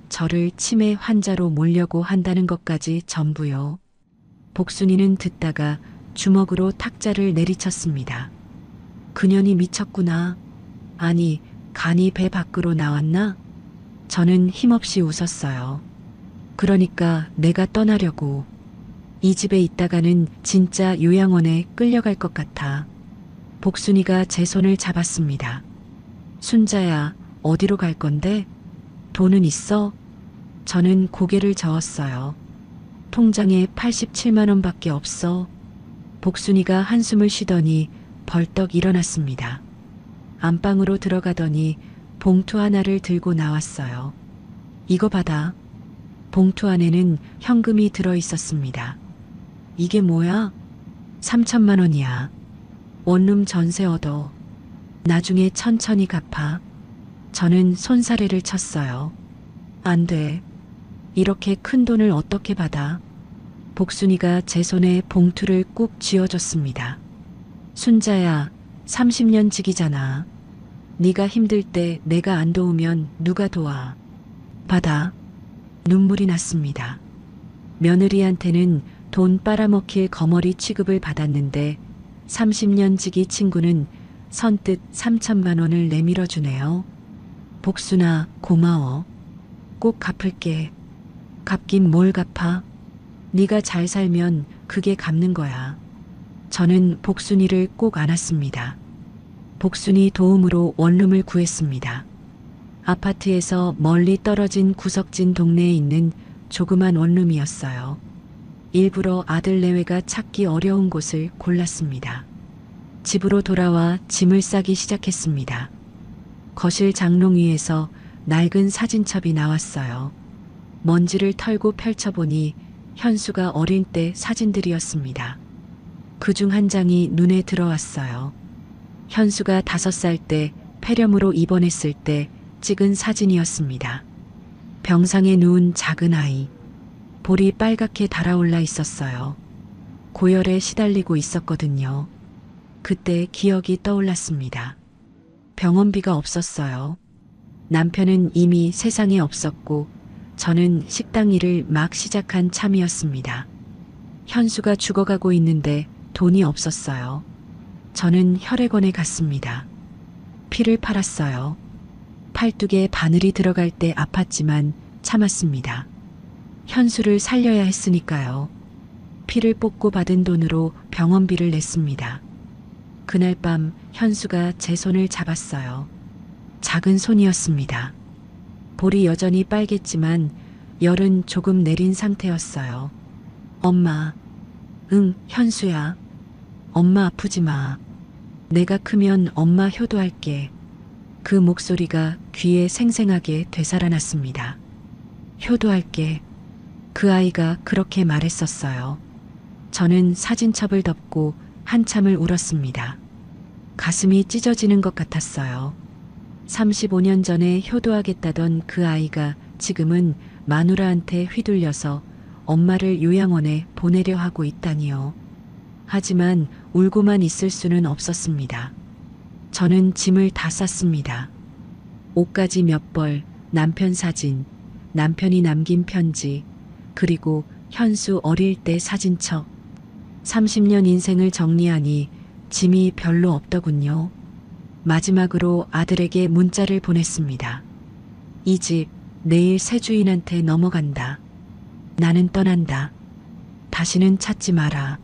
저를 치매 환자로 몰려고 한다는 것까지 전부요. 복순이는 듣다가 주먹으로 탁자를 내리쳤습니다. 그년이 미쳤구나. 아니, 간이 배 밖으로 나왔나? 저는 힘없이 웃었어요. 그러니까 내가 떠나려고. 이 집에 있다가는 진짜 요양원에 끌려갈 것 같아. 복순이가 제 손을 잡았습니다. 순자야, 어디로 갈 건데? 돈은 있어? 저는 고개를 저었어요. 통장에 87만 원밖에 없어. 복순이가 한숨을 쉬더니 벌떡 일어났습니다. 안방으로 들어가더니 봉투 하나를 들고 나왔어요. 이거 받아. 봉투 안에는 현금이 들어 있었습니다. 이게 뭐야? 3천만 원이야. 원룸 전세 얻어. 나중에 천천히 갚아. 저는 손사래를 쳤어요. 안 돼. 이렇게 큰 돈을 어떻게 받아? 복순이가 제 손에 봉투를 꾹 쥐어줬습니다. 순자야, 30년 지기잖아. 네가 힘들 때 내가 안 도우면 누가 도와. 받아. 눈물이 났습니다. 며느리한테는 돈 빨아먹힐 거머리 취급을 받았는데 30년 지기 친구는 선뜻 3천만 원을 내밀어 주네요. 복순아, 고마워. 꼭 갚을게. 갚긴 뭘 갚아? 네가 잘 살면 그게 갚는 거야. 저는 복순이를 꼭 안았습니다. 복순이 도움으로 원룸을 구했습니다. 아파트에서 멀리 떨어진 구석진 동네에 있는 조그만 원룸이었어요. 일부러 아들 내외가 찾기 어려운 곳을 골랐습니다. 집으로 돌아와 짐을 싸기 시작했습니다. 거실 장롱 위에서 낡은 사진첩이 나왔어요. 먼지를 털고 펼쳐보니 현수가 어린 때 사진들이었습니다. 그중 한 장이 눈에 들어왔어요. 현수가 5살 때 폐렴으로 입원했을 때 찍은 사진이었습니다. 병상에 누운 작은 아이. 볼이 빨갛게 달아올라 있었어요. 고열에 시달리고 있었거든요. 그때 기억이 떠올랐습니다. 병원비가 없었어요. 남편은 이미 세상에 없었고 저는 식당 일을 막 시작한 참이었습니다. 현수가 죽어가고 있는데 돈이 없었어요. 저는 혈액원에 갔습니다. 피를 팔았어요. 팔뚝에 바늘이 들어갈 때 아팠지만 참았습니다. 현수를 살려야 했으니까요. 피를 뽑고 받은 돈으로 병원비를 냈습니다. 그날 밤 현수가 제 손을 잡았어요. 작은 손이었습니다. 볼이 여전히 빨갰지만 열은 조금 내린 상태였어요. 엄마, 응, 현수야. 엄마 아프지 마. 내가 크면 엄마 효도할게. 그 목소리가 귀에 생생하게 되살아났습니다. 효도할게. 그 아이가 그렇게 말했었어요. 저는 사진첩을 덮고 한참을 울었습니다. 가슴이 찢어지는 것 같았어요. 35년 전에 효도하겠다던 그 아이가 지금은 마누라한테 휘둘려서 엄마를 요양원에 보내려 하고 있다니요. 하지만 울고만 있을 수는 없었습니다. 저는 짐을 다 쌌습니다. 옷가지 몇 벌, 남편 사진, 남편이 남긴 편지, 그리고 현수 어릴 때 사진첩. 30년 인생을 정리하니 짐이 별로 없더군요. 마지막으로 아들에게 문자를 보냈습니다. 이 집 내일 새 주인한테 넘어간다. 나는 떠난다. 다시는 찾지 마라.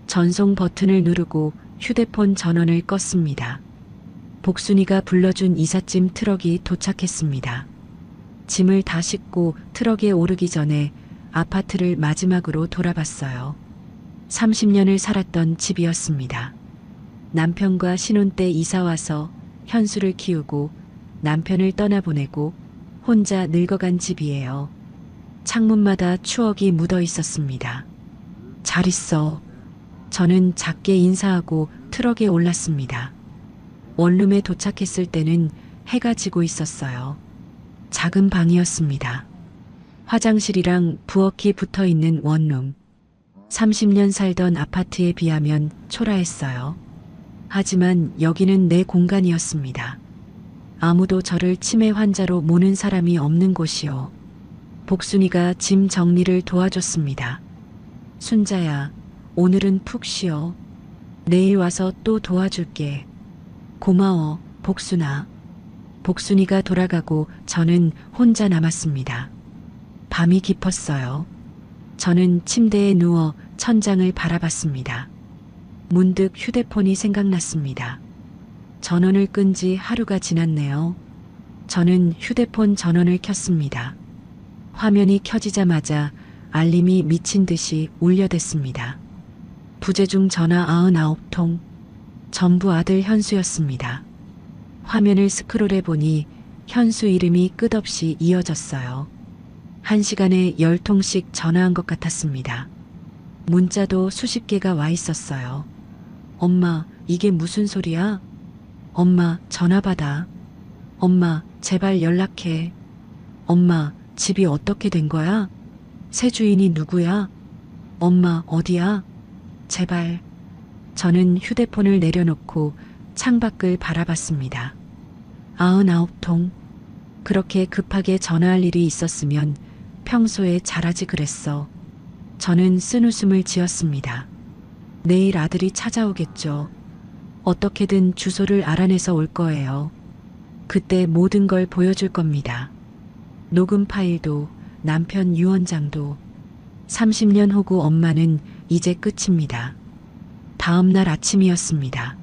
전송 버튼을 누르고 휴대폰 전원을 껐습니다. 복순이가 불러준 이삿짐 트럭이 도착했습니다. 짐을 다 싣고 트럭에 오르기 전에 아파트를 마지막으로 돌아봤어요. 30년을 살았던 집이었습니다. 남편과 신혼 때 이사와서 현수를 키우고 남편을 떠나보내고 혼자 늙어간 집이에요. 창문마다 추억이 묻어 있었습니다. 잘 있어. 저는 작게 인사하고 트럭에 올랐습니다. 원룸에 도착했을 때는 해가 지고 있었어요. 작은 방이었습니다. 화장실이랑 부엌이 붙어 있는 원룸. 30년 살던 아파트에 비하면 초라했어요. 하지만 여기는 내 공간이었습니다. 아무도 저를 치매 환자로 모는 사람이 없는 곳이요. 복순이가 짐 정리를 도와줬습니다. 순자야, 오늘은 푹 쉬어. 내일 와서 또 도와줄게. 고마워, 복순아. 복순이가 돌아가고 저는 혼자 남았습니다. 밤이 깊었어요. 저는 침대에 누워 천장을 바라봤습니다. 문득 휴대폰이 생각났습니다. 전원을 끈 지 하루가 지났네요. 저는 휴대폰 전원을 켰습니다. 화면이 켜지자마자 알림이 미친 듯이 울려댔습니다. 부재중 전화 99통. 전부 아들 현수였습니다. 화면을 스크롤해보니 현수 이름이 끝없이 이어졌어요. 1시간에 10통씩 전화한 것 같았습니다. 문자도 수십 개가 와 있었어요. 엄마, 이게 무슨 소리야? 엄마, 전화 받아. 엄마, 제발 연락해. 엄마, 집이 어떻게 된 거야? 새 주인이 누구야? 엄마, 어디야? 제발. 저는 휴대폰을 내려놓고 창밖을 바라봤습니다. 99통. 그렇게 급하게 전화할 일이 있었으면 평소에 잘하지 그랬어. 저는 쓴웃음을 지었습니다. 내일 아들이 찾아오겠죠. 어떻게든 주소를 알아내서 올 거예요. 그때 모든 걸 보여줄 겁니다. 녹음 파일도, 남편 유언장도. 30년 호구 엄마는 이제 끝입니다. 다음 날 아침이었습니다.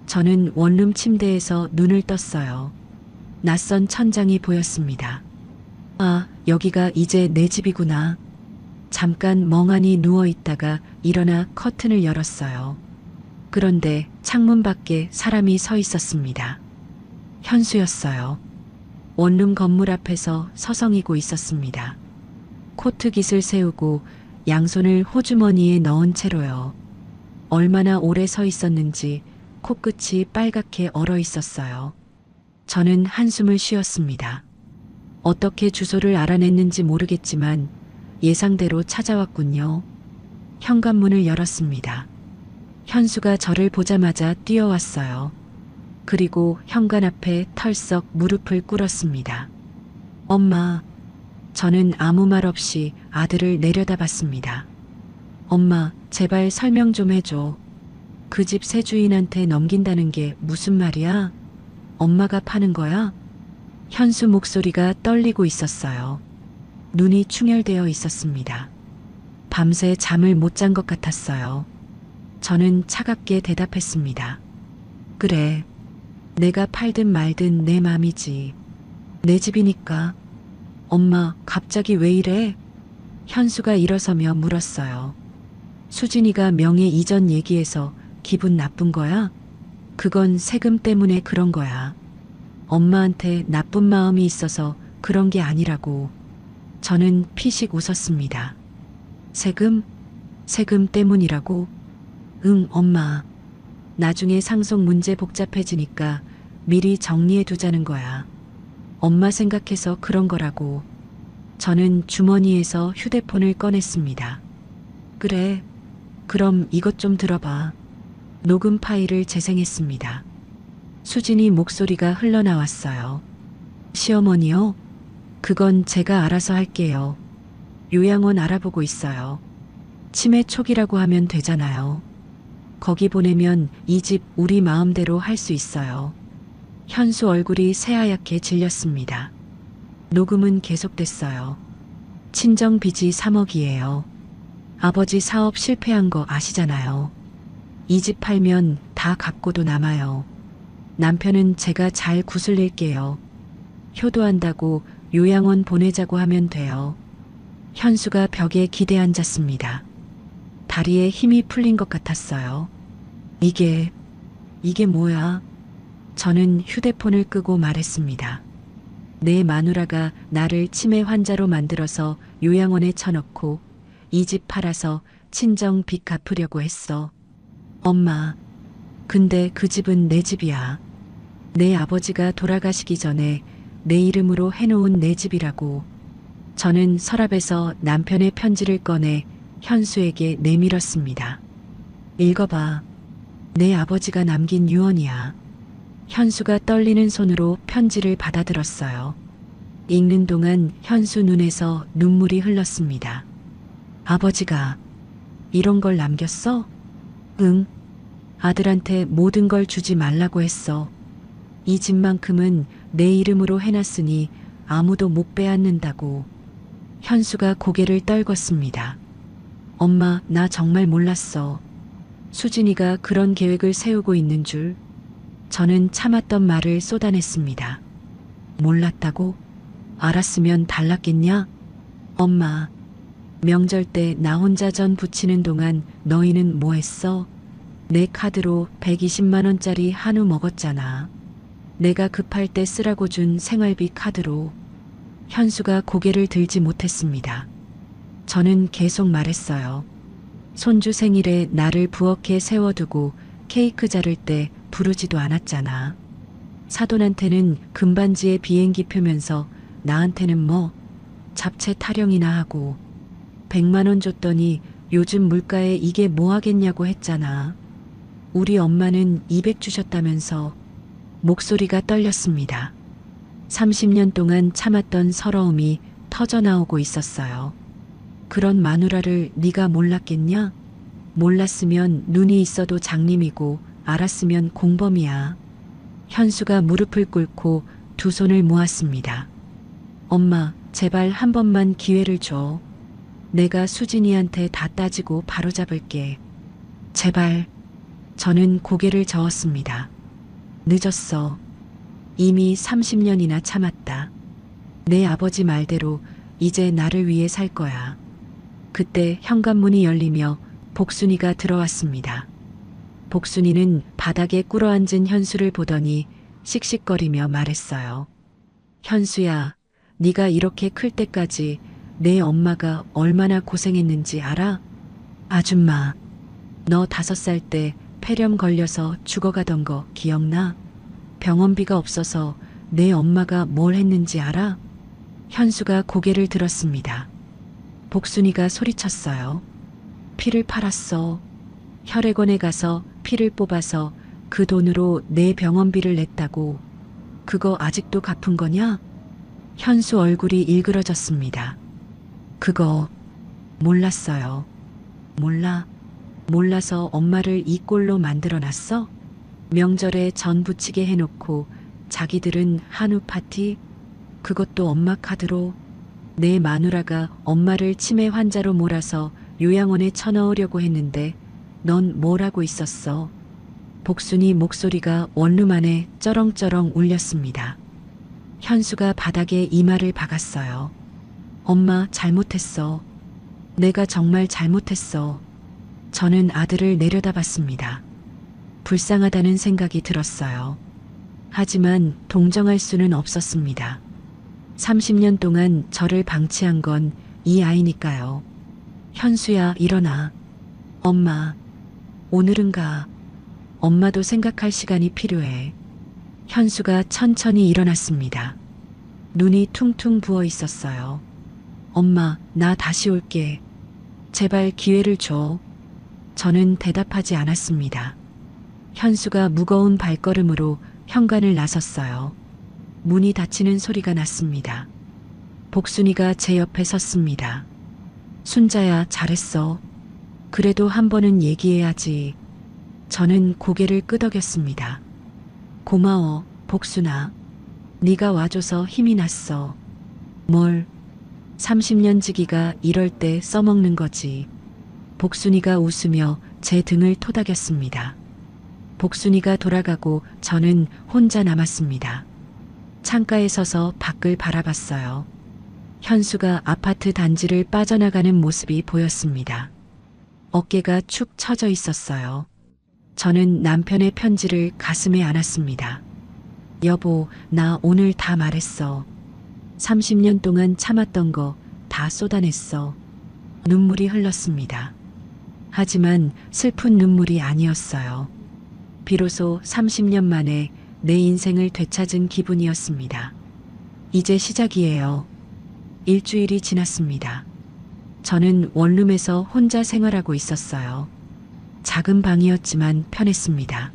저는 원룸 침대에서 눈을 떴어요. 낯선 천장이 보였습니다. 아, 여기가 이제 내 집이구나. 잠깐 멍하니 누워 있다가 일어나 커튼을 열었어요. 그런데 창문 밖에 사람이 서 있었습니다. 현수였어요. 원룸 건물 앞에서 서성이고 있었습니다. 코트깃을 세우고 양손을 호주머니에 넣은 채로요. 얼마나 오래 서 있었는지 코끝이 빨갛게 얼어 있었어요. 저는 한숨을 쉬었습니다. 어떻게 주소를 알아냈는지 모르겠지만 예상대로 찾아왔군요. 현관문을 열었습니다. 현수가 저를 보자마자 뛰어왔어요. 그리고 현관 앞에 털썩 무릎을 꿇었습니다. 엄마. 저는 아무 말 없이 아들을 내려다봤습니다. 엄마, 제발 설명 좀 해줘. 그 집 새 주인한테 넘긴다는 게 무슨 말이야? 엄마가 파는 거야? 현수 목소리가 떨리고 있었어요. 눈이 충혈되어 있었습니다. 밤새 잠을 못 잔 것 같았어요. 저는 차갑게 대답했습니다. 그래. 내가 팔든 말든 내 맘이지. 내 집이니까. 엄마, 갑자기 왜 이래? 현수가 일어서며 물었어요. 수진이가 명예 이전 얘기해서 기분 나쁜 거야? 그건 세금 때문에 그런 거야. 엄마한테 나쁜 마음이 있어서 그런 게 아니라고. 저는 피식 웃었습니다. 세금? 세금 때문이라고? 응, 엄마. 나중에 상속 문제 복잡해지니까 미리 정리해 두자는 거야. 엄마 생각해서 그런 거라고. 저는 주머니에서 휴대폰을 꺼냈습니다. 그래. 그럼 이것 좀 들어봐. 녹음 파일을 재생했습니다. 수진이 목소리가 흘러나왔어요. 시어머니요? 그건 제가 알아서 할게요. 요양원 알아보고 있어요. 치매 초기라고 하면 되잖아요. 거기 보내면 이 집 우리 마음대로 할 수 있어요. 현수 얼굴이 새하얗게 질렸습니다. 녹음은 계속됐어요. 친정 빚이 3억이에요. 아버지 사업 실패한 거 아시잖아요. 이 집 팔면 다 갖고도 남아요. 남편은 제가 잘 구슬릴게요. 효도한다고 요양원 보내자고 하면 돼요. 현수가 벽에 기대 앉았습니다. 다리에 힘이 풀린 것 같았어요. 이게 뭐야? 저는 휴대폰을 끄고 말했습니다. 내 마누라가 나를 치매 환자로 만들어서 요양원에 쳐넣고 이 집 팔아서 친정 빚 갚으려고 했어. 엄마, 근데 그 집은 내 집이야. 내 아버지가 돌아가시기 전에 내 이름으로 해놓은 내 집이라고. 저는 서랍에서 남편의 편지를 꺼내 현수에게 내밀었습니다. 읽어봐. 내 아버지가 남긴 유언이야. 현수가 떨리는 손으로 편지를 받아들었어요. 읽는 동안 현수 눈에서 눈물이 흘렀습니다. 아버지가 이런 걸 남겼어? 응. 아들한테 모든 걸 주지 말라고 했어. 이 집만큼은 내 이름으로 해놨으니 아무도 못 빼앗는다고. 현수가 고개를 떨궜습니다. 엄마, 나 정말 몰랐어. 수진이가 그런 계획을 세우고 있는 줄. 저는 참았던 말을 쏟아냈습니다. 몰랐다고? 알았으면 달랐겠냐? 엄마, 명절 때 나 혼자 전 부치는 동안 너희는 뭐 했어? 내 카드로 120만 원짜리 한우 먹었잖아. 내가 급할 때 쓰라고 준 생활비 카드로. 현수가 고개를 들지 못했습니다. 저는 계속 말했어요. 손주 생일에 나를 부엌에 세워두고 케이크 자를 때 부르지도 않았잖아. 사돈한테는 금반지에 비행기 표면서 나한테는 뭐 잡채 타령이나 하고 100만 원 줬더니 요즘 물가에 이게 뭐 하겠냐고 했잖아. 우리 엄마는 200 주셨다면서. 목소리가 떨렸습니다. 30년 동안 참았던 서러움이 터져나오고 있었어요. 그런 마누라를 네가 몰랐겠냐? 몰랐으면 눈이 있어도 장님이고 알았으면 공범이야. 현수가 무릎을 꿇고 두 손을 모았습니다. 엄마, 제발 한 번만 기회를 줘. 내가 수진이한테 다 따지고 바로잡을게. 제발. 저는 고개를 저었습니다. 늦었어. 이미 30년이나 참았다. 내 아버지 말대로 이제 나를 위해 살 거야. 그때 현관문이 열리며 복순이가 들어왔습니다. 복순이는 바닥에 꿇어앉은 현수를 보더니 씩씩거리며 말했어요. 현수야, 네가 이렇게 클 때까지 내 엄마가 얼마나 고생했는지 알아? 아줌마, 너 5살 때 폐렴 걸려서 죽어가던 거 기억나? 병원비가 없어서 내 엄마가 뭘 했는지 알아? 현수가 고개를 들었습니다. 복순이가 소리쳤어요. 피를 팔았어. 혈액원에 가서 피를 뽑아서 그 돈으로 내 병원비를 냈다고. 그거 아직도 갚은 거냐? 현수 얼굴이 일그러졌습니다. 그거 몰랐어요. 몰라서 엄마를 이 꼴로 만들어놨어? 명절에 전 부치게 해놓고 자기들은 한우 파티? 그것도 엄마 카드로. 내 마누라가 엄마를 치매 환자로 몰아서 요양원에 쳐넣으려고 했는데 넌 뭘 하고 있었어? 복순이 목소리가 원룸 안에 쩌렁쩌렁 울렸습니다. 현수가 바닥에 이마를 박았어요. 엄마 잘못했어. 내가 정말 잘못했어. 저는 아들을 내려다봤습니다. 불쌍하다는 생각이 들었어요. 하지만 동정할 수는 없었습니다. 30년 동안 저를 방치한 건 이 아이니까요. 현수야, 일어나. 엄마, 오늘은 가. 엄마도 생각할 시간이 필요해. 현수가 천천히 일어났습니다. 눈이 퉁퉁 부어 있었어요. 엄마, 나 다시 올게. 제발 기회를 줘. 저는 대답하지 않았습니다. 현수가 무거운 발걸음으로 현관을 나섰어요. 문이 닫히는 소리가 났습니다. 복순이가 제 옆에 섰습니다. 순자야, 잘했어. 그래도 한 번은 얘기해야지. 저는 고개를 끄덕였습니다. 고마워, 복순아. 네가 와줘서 힘이 났어. 뭘? 30년 지기가 이럴 때 써먹는 거지. 복순이가 웃으며 제 등을 토닥였습니다. 복순이가 돌아가고 저는 혼자 남았습니다. 창가에 서서 밖을 바라봤어요. 현수가 아파트 단지를 빠져나가는 모습이 보였습니다. 어깨가 축 처져 있었어요. 저는 남편의 편지를 가슴에 안았습니다. 여보, 나 오늘 다 말했어. 30년 동안 참았던 거 다 쏟아냈어. 눈물이 흘렀습니다. 하지만 슬픈 눈물이 아니었어요. 비로소 30년 만에 내 인생을 되찾은 기분이었습니다. 이제 시작이에요. 일주일이 지났습니다. 저는 원룸에서 혼자 생활하고 있었어요. 작은 방이었지만 편했습니다.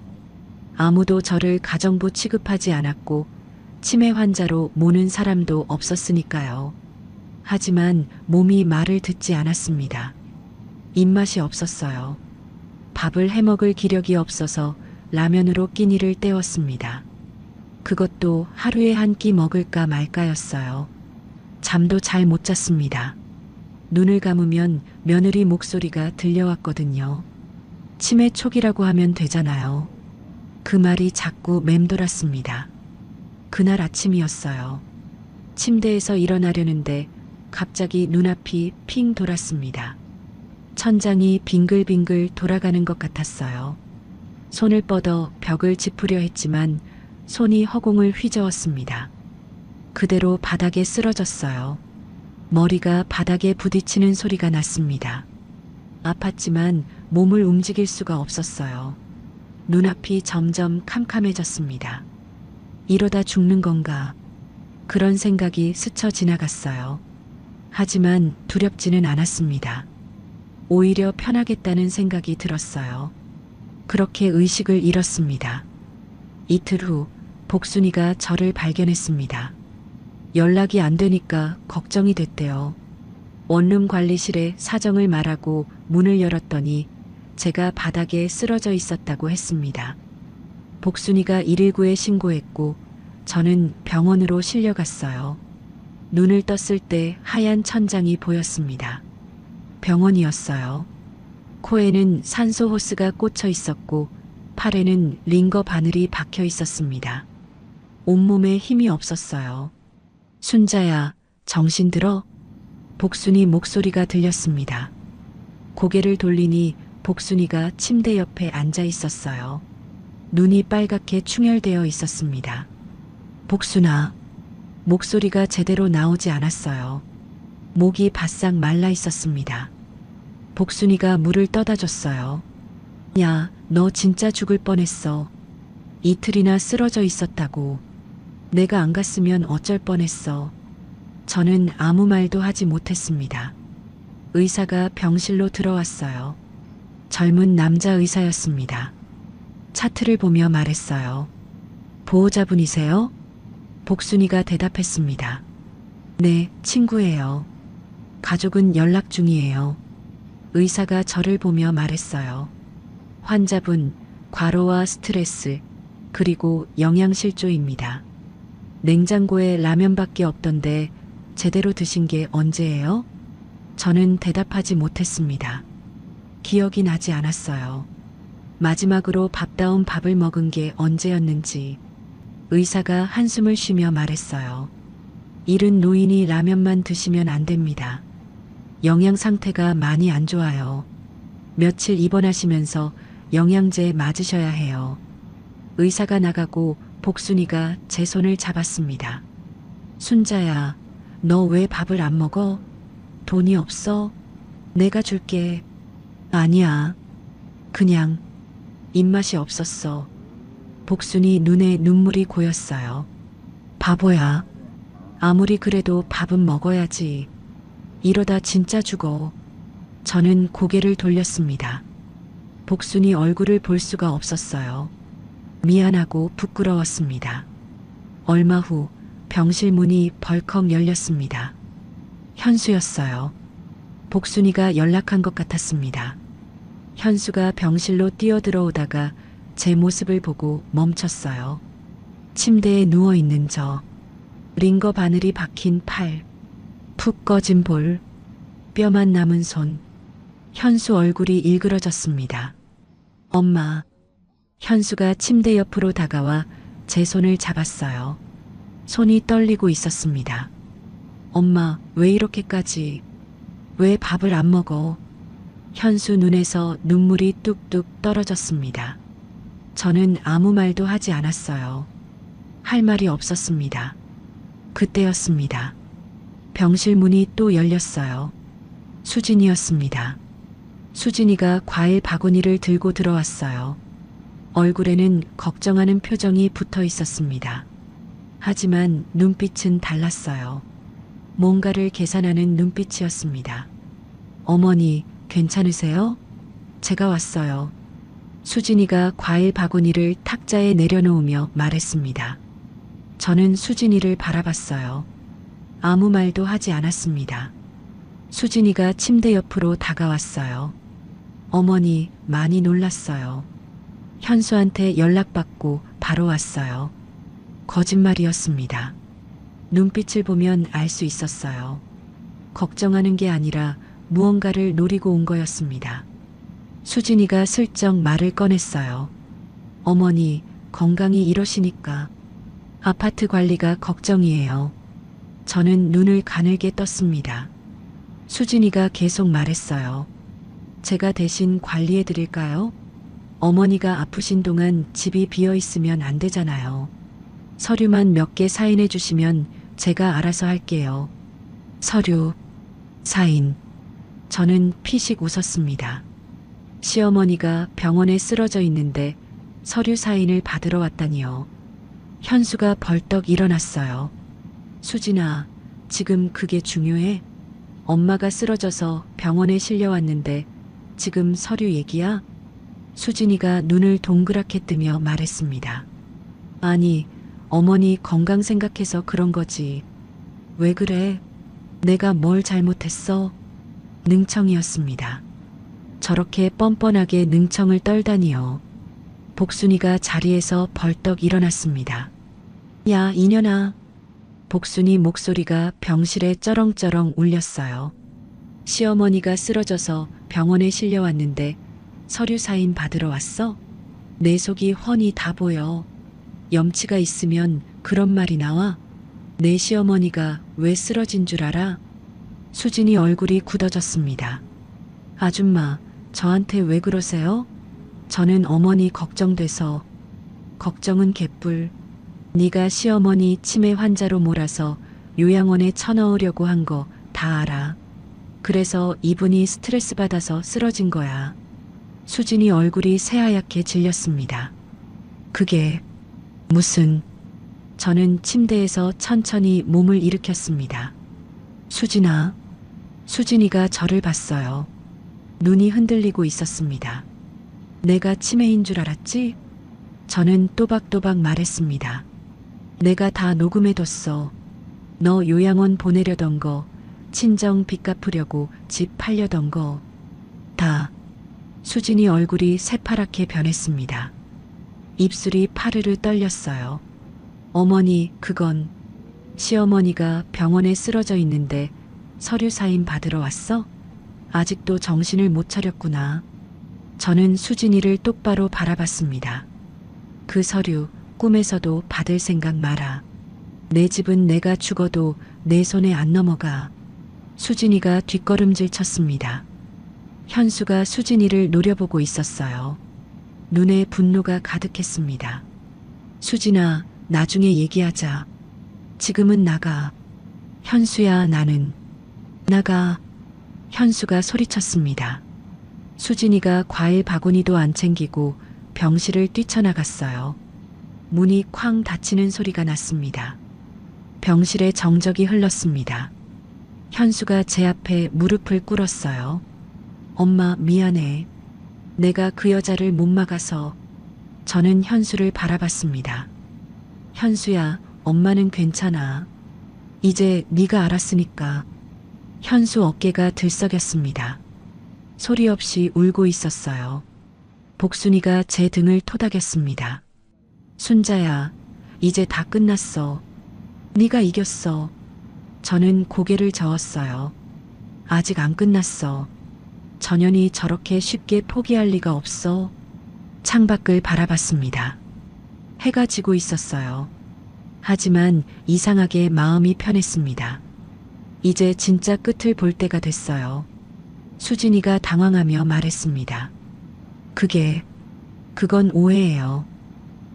아무도 저를 가정부 취급하지 않았고 치매 환자로 모는 사람도 없었으니까요. 하지만 몸이 말을 듣지 않았습니다. 입맛이 없었어요. 밥을 해먹을 기력이 없어서 라면으로 끼니를 때웠습니다. 그것도 하루에 한 끼 먹을까 말까였어요. 잠도 잘 못 잤습니다. 눈을 감으면 며느리 목소리가 들려왔거든요. 치매 초기라고 하면 되잖아요. 그 말이 자꾸 맴돌았습니다. 그날 아침이었어요. 침대에서 일어나려는데 갑자기 눈앞이 핑 돌았습니다. 천장이 빙글빙글 돌아가는 것 같았어요. 손을 뻗어 벽을 짚으려 했지만 손이 허공을 휘저었습니다. 그대로 바닥에 쓰러졌어요. 머리가 바닥에 부딪히는 소리가 났습니다. 아팠지만 몸을 움직일 수가 없었어요. 눈앞이 점점 캄캄해졌습니다. 이러다 죽는 건가? 그런 생각이 스쳐 지나갔어요. 하지만 두렵지는 않았습니다. 오히려 편하겠다는 생각이 들었어요. 그렇게 의식을 잃었습니다. 이틀 후 복순이가 저를 발견했습니다. 연락이 안 되니까 걱정이 됐대요. 원룸 관리실에 사정을 말하고 문을 열었더니 제가 바닥에 쓰러져 있었다고 했습니다. 복순이가 119에 신고했고 저는 병원으로 실려갔어요. 눈을 떴을 때 하얀 천장이 보였습니다. 병원이었어요. 코에는 산소 호스가 꽂혀 있었고 팔에는 링거 바늘이 박혀 있었습니다. 온몸에 힘이 없었어요. 순자야, 정신 들어? 복순이 목소리가 들렸습니다. 고개를 돌리니 복순이가 침대 옆에 앉아 있었어요. 눈이 빨갛게 충혈되어 있었습니다. 복순아, 목소리가 제대로 나오지 않았어요. 목이 바싹 말라 있었습니다. 복순이가 물을 떠다 줬어요. 야, 너 진짜 죽을 뻔했어. 이틀이나 쓰러져 있었다고. 내가 안 갔으면 어쩔 뻔했어. 저는 아무 말도 하지 못했습니다. 의사가 병실로 들어왔어요. 젊은 남자 의사였습니다. 차트를 보며 말했어요. 보호자분이세요? 복순이가 대답했습니다. 네, 친구예요. 가족은 연락 중이에요. 의사가 저를 보며 말했어요. 환자분, 과로와 스트레스, 그리고 영양실조입니다. 냉장고에 라면밖에 없던데 제대로 드신 게 언제예요? 저는 대답하지 못했습니다. 기억이 나지 않았어요. 마지막으로 밥다운 밥을 먹은 게 언제였는지. 의사가 한숨을 쉬며 말했어요. 이른 노인이 라면만 드시면 안 됩니다. 영양 상태가 많이 안 좋아요. 며칠 입원하시면서 영양제 맞으셔야 해요. 의사가 나가고 복순이가 제 손을 잡았습니다. 순자야, 너 왜 밥을 안 먹어? 돈이 없어? 내가 줄게. 아니야. 그냥 입맛이 없었어. 복순이 눈에 눈물이 고였어요. 바보야. 아무리 그래도 밥은 먹어야지. 이러다 진짜 죽어. 저는 고개를 돌렸습니다. 복순이 얼굴을 볼 수가 없었어요. 미안하고 부끄러웠습니다. 얼마 후 병실 문이 벌컥 열렸습니다. 현수였어요. 복순이가 연락한 것 같았습니다. 현수가 병실로 뛰어들어오다가 제 모습을 보고 멈췄어요. 침대에 누워있는 저, 링거 바늘이 박힌 팔, 푹 꺼진 볼, 뼈만 남은 손. 현수 얼굴이 일그러졌습니다. 엄마. 현수가 침대 옆으로 다가와 제 손을 잡았어요. 손이 떨리고 있었습니다. 엄마, 왜 이렇게까지? 왜 밥을 안 먹어? 현수 눈에서 눈물이 뚝뚝 떨어졌습니다. 저는 아무 말도 하지 않았어요. 할 말이 없었습니다. 그때였습니다. 병실 문이 또 열렸어요. 수진이었습니다. 수진이가 과일 바구니를 들고 들어왔어요. 얼굴에는 걱정하는 표정이 붙어 있었습니다. 하지만 눈빛은 달랐어요. 뭔가를 계산하는 눈빛이었습니다. 어머니, 괜찮으세요? 제가 왔어요. 수진이가 과일 바구니를 탁자에 내려놓으며 말했습니다. 저는 수진이를 바라봤어요. 아무 말도 하지 않았습니다. 수진이가 침대 옆으로 다가왔어요. 어머니, 많이 놀랐어요. 현수한테 연락받고 바로 왔어요. 거짓말이었습니다. 눈빛을 보면 알 수 있었어요. 걱정하는 게 아니라 무언가를 노리고 온 거였습니다. 수진이가 슬쩍 말을 꺼냈어요. 어머니, 건강이 이러시니까 아파트 관리가 걱정이에요. 저는 눈을 가늘게 떴습니다. 수진이가 계속 말했어요. 제가 대신 관리해 드릴까요? 어머니가 아프신 동안 집이 비어 있으면 안 되잖아요. 서류만 몇 개 사인해 주시면 제가 알아서 할게요. 서류, 사인. 저는 피식 웃었습니다. 시어머니가 병원에 쓰러져 있는데 서류 사인을 받으러 왔다니요. 현수가 벌떡 일어났어요. 수진아, 지금 그게 중요해? 엄마가 쓰러져서 병원에 실려왔는데 지금 서류 얘기야? 수진이가 눈을 동그랗게 뜨며 말했습니다. 아니, 어머니 건강 생각해서 그런 거지. 왜 그래? 내가 뭘 잘못했어? 능청이었습니다. 저렇게 뻔뻔하게 능청을 떨다니요. 복순이가 자리에서 벌떡 일어났습니다. 야, 이년아. 복순이 목소리가 병실에 쩌렁쩌렁 울렸어요. 시어머니가 쓰러져서 병원에 실려왔는데 서류 사인 받으러 왔어? 내 속이 훤히 다 보여. 염치가 있으면 그런 말이 나와? 내 시어머니가 왜 쓰러진 줄 알아? 수진이 얼굴이 굳어졌습니다. 아줌마, 저한테 왜 그러세요? 저는 어머니 걱정돼서. 걱정은 개뿔. 네가 시어머니 치매 환자로 몰아서 요양원에 쳐넣으려고 한 거 다 다 알아. 그래서 이분이 스트레스 받아서 쓰러진 거야. 수진이 얼굴이 새하얗게 질렸습니다. 그게 무슨... 저는 침대에서 천천히 몸을 일으켰습니다. 수진아. 수진이가 저를 봤어요. 눈이 흔들리고 있었습니다. 내가 치매인 줄 알았지? 저는 또박또박 말했습니다. 내가 다 녹음해뒀어. 너 요양원 보내려던 거, 친정 빚 갚으려고 집 팔려던 거, 다. 수진이 얼굴이 새파랗게 변했습니다. 입술이 파르르 떨렸어요. 어머니, 그건... 시어머니가 병원에 쓰러져 있는데 서류 사인 받으러 왔어? 아직도 정신을 못 차렸구나. 저는 수진이를 똑바로 바라봤습니다. 그 서류 꿈에서도 받을 생각 마라. 내 집은 내가 죽어도 내 손에 안 넘어가. 수진이가 뒷걸음질 쳤습니다. 현수가 수진이를 노려보고 있었어요. 눈에 분노가 가득했습니다. 수진아, 나중에 얘기하자. 지금은 나가. 현수야, 나는. 나가. 현수가 소리쳤습니다. 수진이가 과일 바구니도 안 챙기고 병실을 뛰쳐나갔어요. 문이 쾅 닫히는 소리가 났습니다. 병실에 정적이 흘렀습니다. 현수가 제 앞에 무릎을 꿇었어요. 엄마, 미안해. 내가 그 여자를 못 막아서. 저는 현수를 바라봤습니다. 현수야, 엄마는 괜찮아. 이제 네가 알았으니까. 현수 어깨가 들썩였습니다. 소리 없이 울고 있었어요. 복순이가 제 등을 토닥였습니다. 순자야, 이제 다 끝났어. 네가 이겼어. 저는 고개를 저었어요. 아직 안 끝났어. 전현이 저렇게 쉽게 포기할 리가 없어. 창밖을 바라봤습니다. 해가 지고 있었어요. 하지만 이상하게 마음이 편했습니다. 이제 진짜 끝을 볼 때가 됐어요. 수진이가 당황하며 말했습니다. 그건 오해예요.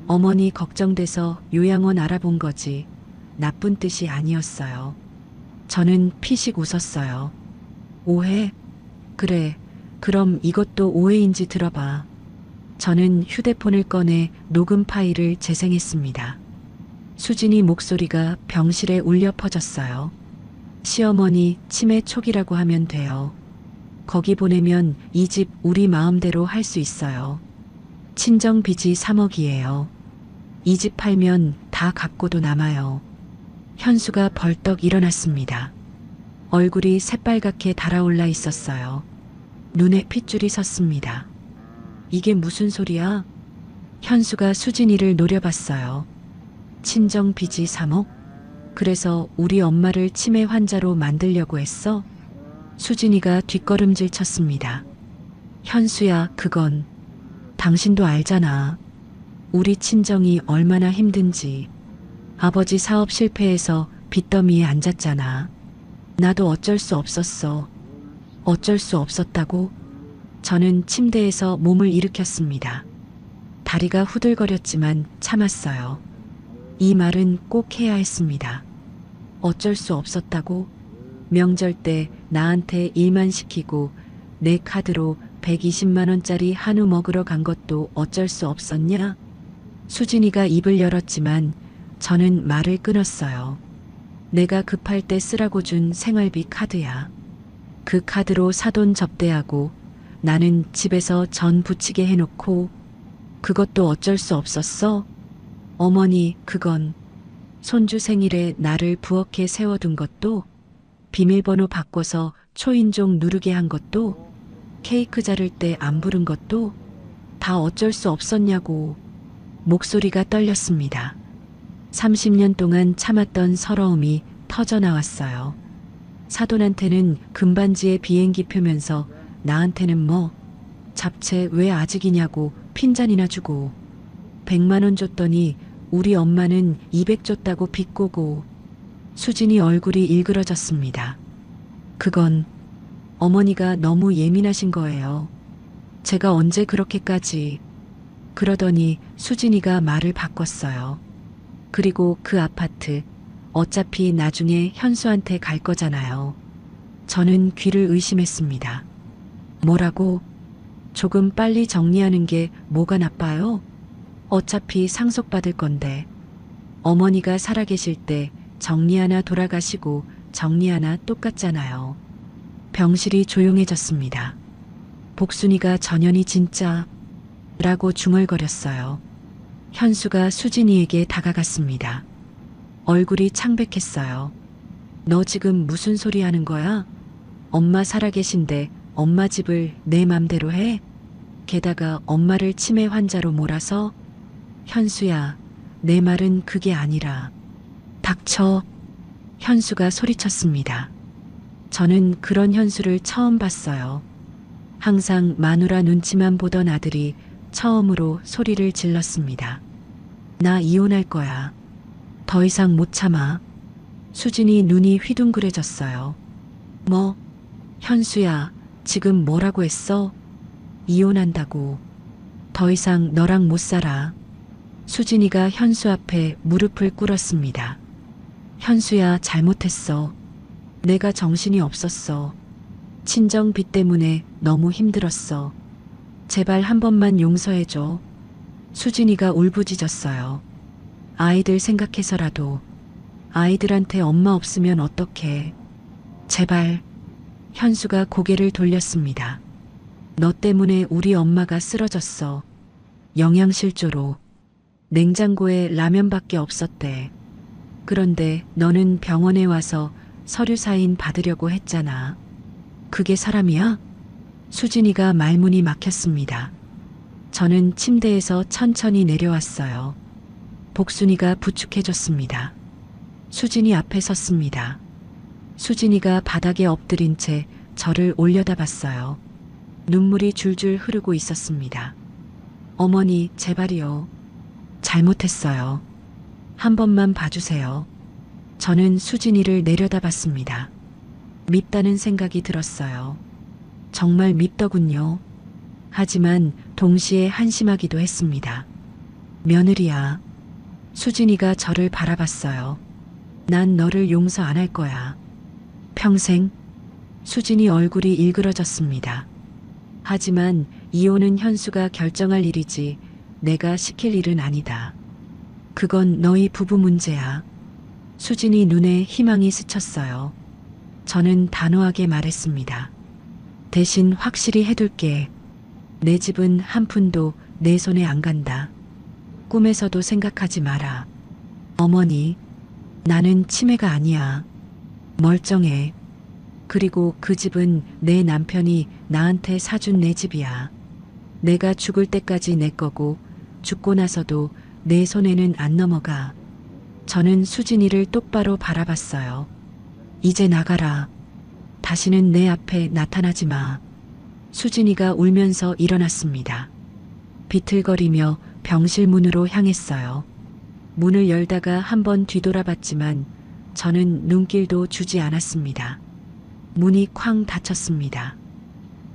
어머니 걱정돼서 요양원 알아본 거지. 나쁜 뜻이 아니었어요. 저는 피식 웃었어요. 오해? 그래, 그럼 이것도 오해인지 들어봐. 저는 휴대폰을 꺼내 녹음 파일을 재생했습니다. 수진이 목소리가 병실에 울려 퍼졌어요. 시어머니 치매 초기라고 하면 돼요. 거기 보내면 이 집 우리 마음대로 할 수 있어요. 친정 빚이 3억이에요. 이 집 팔면 다 갚고도 남아요. 현수가 벌떡 일어났습니다. 얼굴이 새빨갛게 달아올라 있었어요. 눈에 핏줄이 섰습니다. 이게 무슨 소리야? 현수가 수진이를 노려봤어요. 친정 빚이 3억? 그래서 우리 엄마를 치매 환자로 만들려고 했어? 수진이가 뒷걸음질 쳤습니다. 현수야, 그건 당신도 알잖아. 우리 친정이 얼마나 힘든지. 아버지 사업 실패해서 빚더미에 앉았잖아. 나도 어쩔 수 없었어. 어쩔 수 없었다고? 저는 침대에서 몸을 일으켰습니다. 다리가 후들거렸지만 참았어요. 이 말은 꼭 해야 했습니다. 어쩔 수 없었다고? 명절 때 나한테 일만 시키고 내 카드로 120만 원짜리 한우 먹으러 간 것도 어쩔 수 없었냐? 수진이가 입을 열었지만 저는 말을 끊었어요. 내가 급할 때 쓰라고 준 생활비 카드야. 그 카드로 사돈 접대하고 나는 집에서 전 부치게 해놓고 그것도 어쩔 수 없었어? 어머니, 그건 손주 생일에 나를 부엌에 세워둔 것도 비밀번호 바꿔서 초인종 누르게 한 것도 케이크 자를 때 안 부른 것도 다 어쩔 수 없었냐고. 목소리가 떨렸습니다. 30년 동안 참았던 서러움이 터져나왔어요. 사돈한테는 금반지에 비행기 표면서 나한테는 뭐 잡채 왜 아직이냐고 핀잔이나 주고 100만 원 줬더니 우리 엄마는 200 줬다고 비꼬고. 수진이 얼굴이 일그러졌습니다. 그건 어머니가 너무 예민하신 거예요. 제가 언제 그렇게까지. 그러더니 수진이가 말을 바꿨어요. 그리고 그 아파트 어차피 나중에 현수한테 갈 거잖아요. 저는 귀를 의심했습니다. 뭐라고? 조금 빨리 정리하는 게 뭐가 나빠요? 어차피 상속받을 건데. 어머니가 살아계실 때 정리 하나 돌아가시고 정리 하나 똑같잖아요. 병실이 조용해졌습니다. 복순이가 전현이 진짜 라고 중얼거렸어요. 현수가 수진이에게 다가갔습니다. 얼굴이 창백했어요. 너 지금 무슨 소리 하는 거야? 엄마 살아계신데 엄마 집을 내 맘대로 해? 게다가 엄마를 치매 환자로 몰아서? 현수야, 내 말은 그게 아니라. 닥쳐. 현수가 소리쳤습니다. 저는 그런 현수를 처음 봤어요. 항상 마누라 눈치만 보던 아들이 처음으로 소리를 질렀습니다. 나 이혼할 거야. 더 이상 못 참아. 수진이 눈이 휘둥그레졌어요. 뭐? 현수야, 지금 뭐라고 했어? 이혼한다고. 더 이상 너랑 못 살아. 수진이가 현수 앞에 무릎을 꿇었습니다. 현수야, 잘못했어. 내가 정신이 없었어. 친정빚 때문에 너무 힘들었어. 제발 한 번만 용서해줘. 수진이가 울부짖었어요. 아이들 생각해서라도. 아이들한테 엄마 없으면 어떡해. 제발. 현수가 고개를 돌렸습니다. 너 때문에 우리 엄마가 쓰러졌어. 영양실조로. 냉장고에 라면밖에 없었대. 그런데 너는 병원에 와서 서류 사인 받으려고 했잖아. 그게 사람이야? 수진이가 말문이 막혔습니다. 저는 침대에서 천천히 내려왔어요. 복순이가 부축해줬습니다. 수진이 앞에 섰습니다. 수진이가 바닥에 엎드린 채 저를 올려다봤어요. 눈물이 줄줄 흐르고 있었습니다. 어머니, 제발이요. 잘못했어요. 한 번만 봐주세요. 저는 수진이를 내려다봤습니다. 밉다는 생각이 들었어요. 정말 밉더군요. 하지만 동시에 한심하기도 했습니다. 며느리야. 수진이가 저를 바라봤어요. 난 너를 용서 안 할 거야. 평생. 수진이 얼굴이 일그러졌습니다. 하지만 이혼은 현수가 결정할 일이지 내가 시킬 일은 아니다. 그건 너희 부부 문제야. 수진이 눈에 희망이 스쳤어요. 저는 단호하게 말했습니다. 대신 확실히 해둘게. 내 집은 한 푼도 내 손에 안 간다. 꿈에서도 생각하지 마라. 어머니, 나는 치매가 아니야. 멀쩡해. 그리고 그 집은 내 남편이 나한테 사준 내 집이야. 내가 죽을 때까지 내 거고 죽고 나서도 내 손에는 안 넘어가. 저는 수진이를 똑바로 바라봤어요. 이제 나가라. 다시는 내 앞에 나타나지 마. 수진이가 울면서 일어났습니다. 비틀거리며 병실 문으로 향했어요. 문을 열다가 한번 뒤돌아봤지만 저는 눈길도 주지 않았습니다. 문이 쾅 닫혔습니다.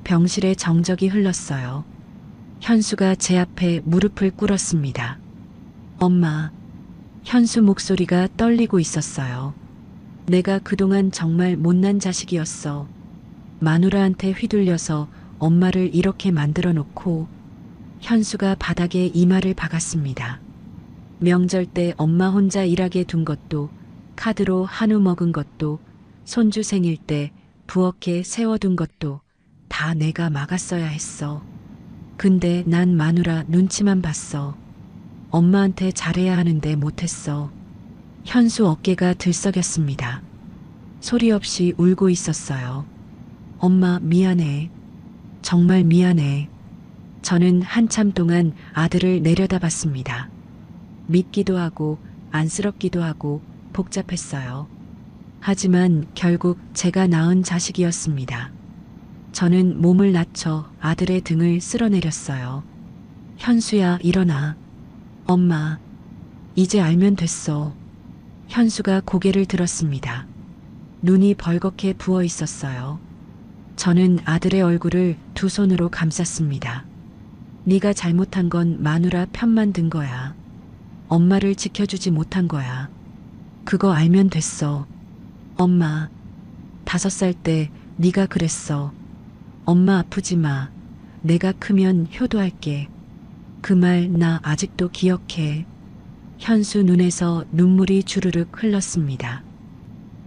병실에 정적이 흘렀어요. 현수가 제 앞에 무릎을 꿇었습니다. 엄마. 현수 목소리가 떨리고 있었어요. 내가 그동안 정말 못난 자식이었어. 마누라한테 휘둘려서 엄마를 이렇게 만들어 놓고. 현수가 바닥에 이마를 박았습니다. 명절 때 엄마 혼자 일하게 둔 것도, 카드로 한우 먹은 것도, 손주 생일 때 부엌에 세워둔 것도 다 내가 막았어야 했어. 근데 난 마누라 눈치만 봤어. 엄마한테 잘해야 하는데 못했어. 현수 어깨가 들썩였습니다. 소리 없이 울고 있었어요. 엄마, 미안해. 정말 미안해. 저는 한참 동안 아들을 내려다봤습니다. 밉기도 하고 안쓰럽기도 하고 복잡했어요. 하지만 결국 제가 낳은 자식이었습니다. 저는 몸을 낮춰 아들의 등을 쓸어내렸어요. 현수야, 일어나. 엄마, 이제 알면 됐어. 현수가 고개를 들었습니다. 눈이 벌겋게 부어 있었어요. 저는 아들의 얼굴을 두 손으로 감쌌습니다. 네가 잘못한 건 마누라 편만 든 거야. 엄마를 지켜주지 못한 거야. 그거 알면 됐어. 엄마, 5살 때 네가 그랬어. 엄마 아프지 마. 내가 크면 효도할게. 그 말 나 아직도 기억해. 현수 눈에서 눈물이 주르륵 흘렀습니다.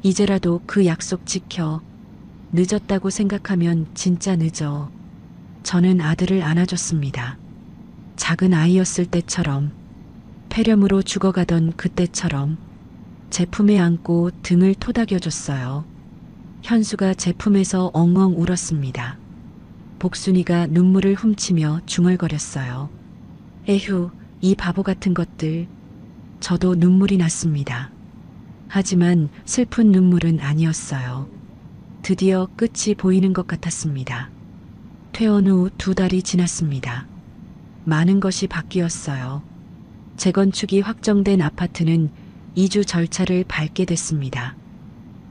이제라도 그 약속 지켜. 늦었다고 생각하면 진짜 늦어. 저는 아들을 안아줬습니다. 작은 아이였을 때처럼, 폐렴으로 죽어가던 그때처럼 제 품에 안고 등을 토닥여줬어요. 현수가 제 품에서 엉엉 울었습니다. 복순이가 눈물을 훔치며 중얼거렸어요. 에휴, 이 바보 같은 것들. 저도 눈물이 났습니다. 하지만 슬픈 눈물은 아니었어요. 드디어 끝이 보이는 것 같았습니다. 퇴원 후 2달이 지났습니다. 많은 것이 바뀌었어요. 재건축이 확정된 아파트는 이주 절차를 밟게 됐습니다.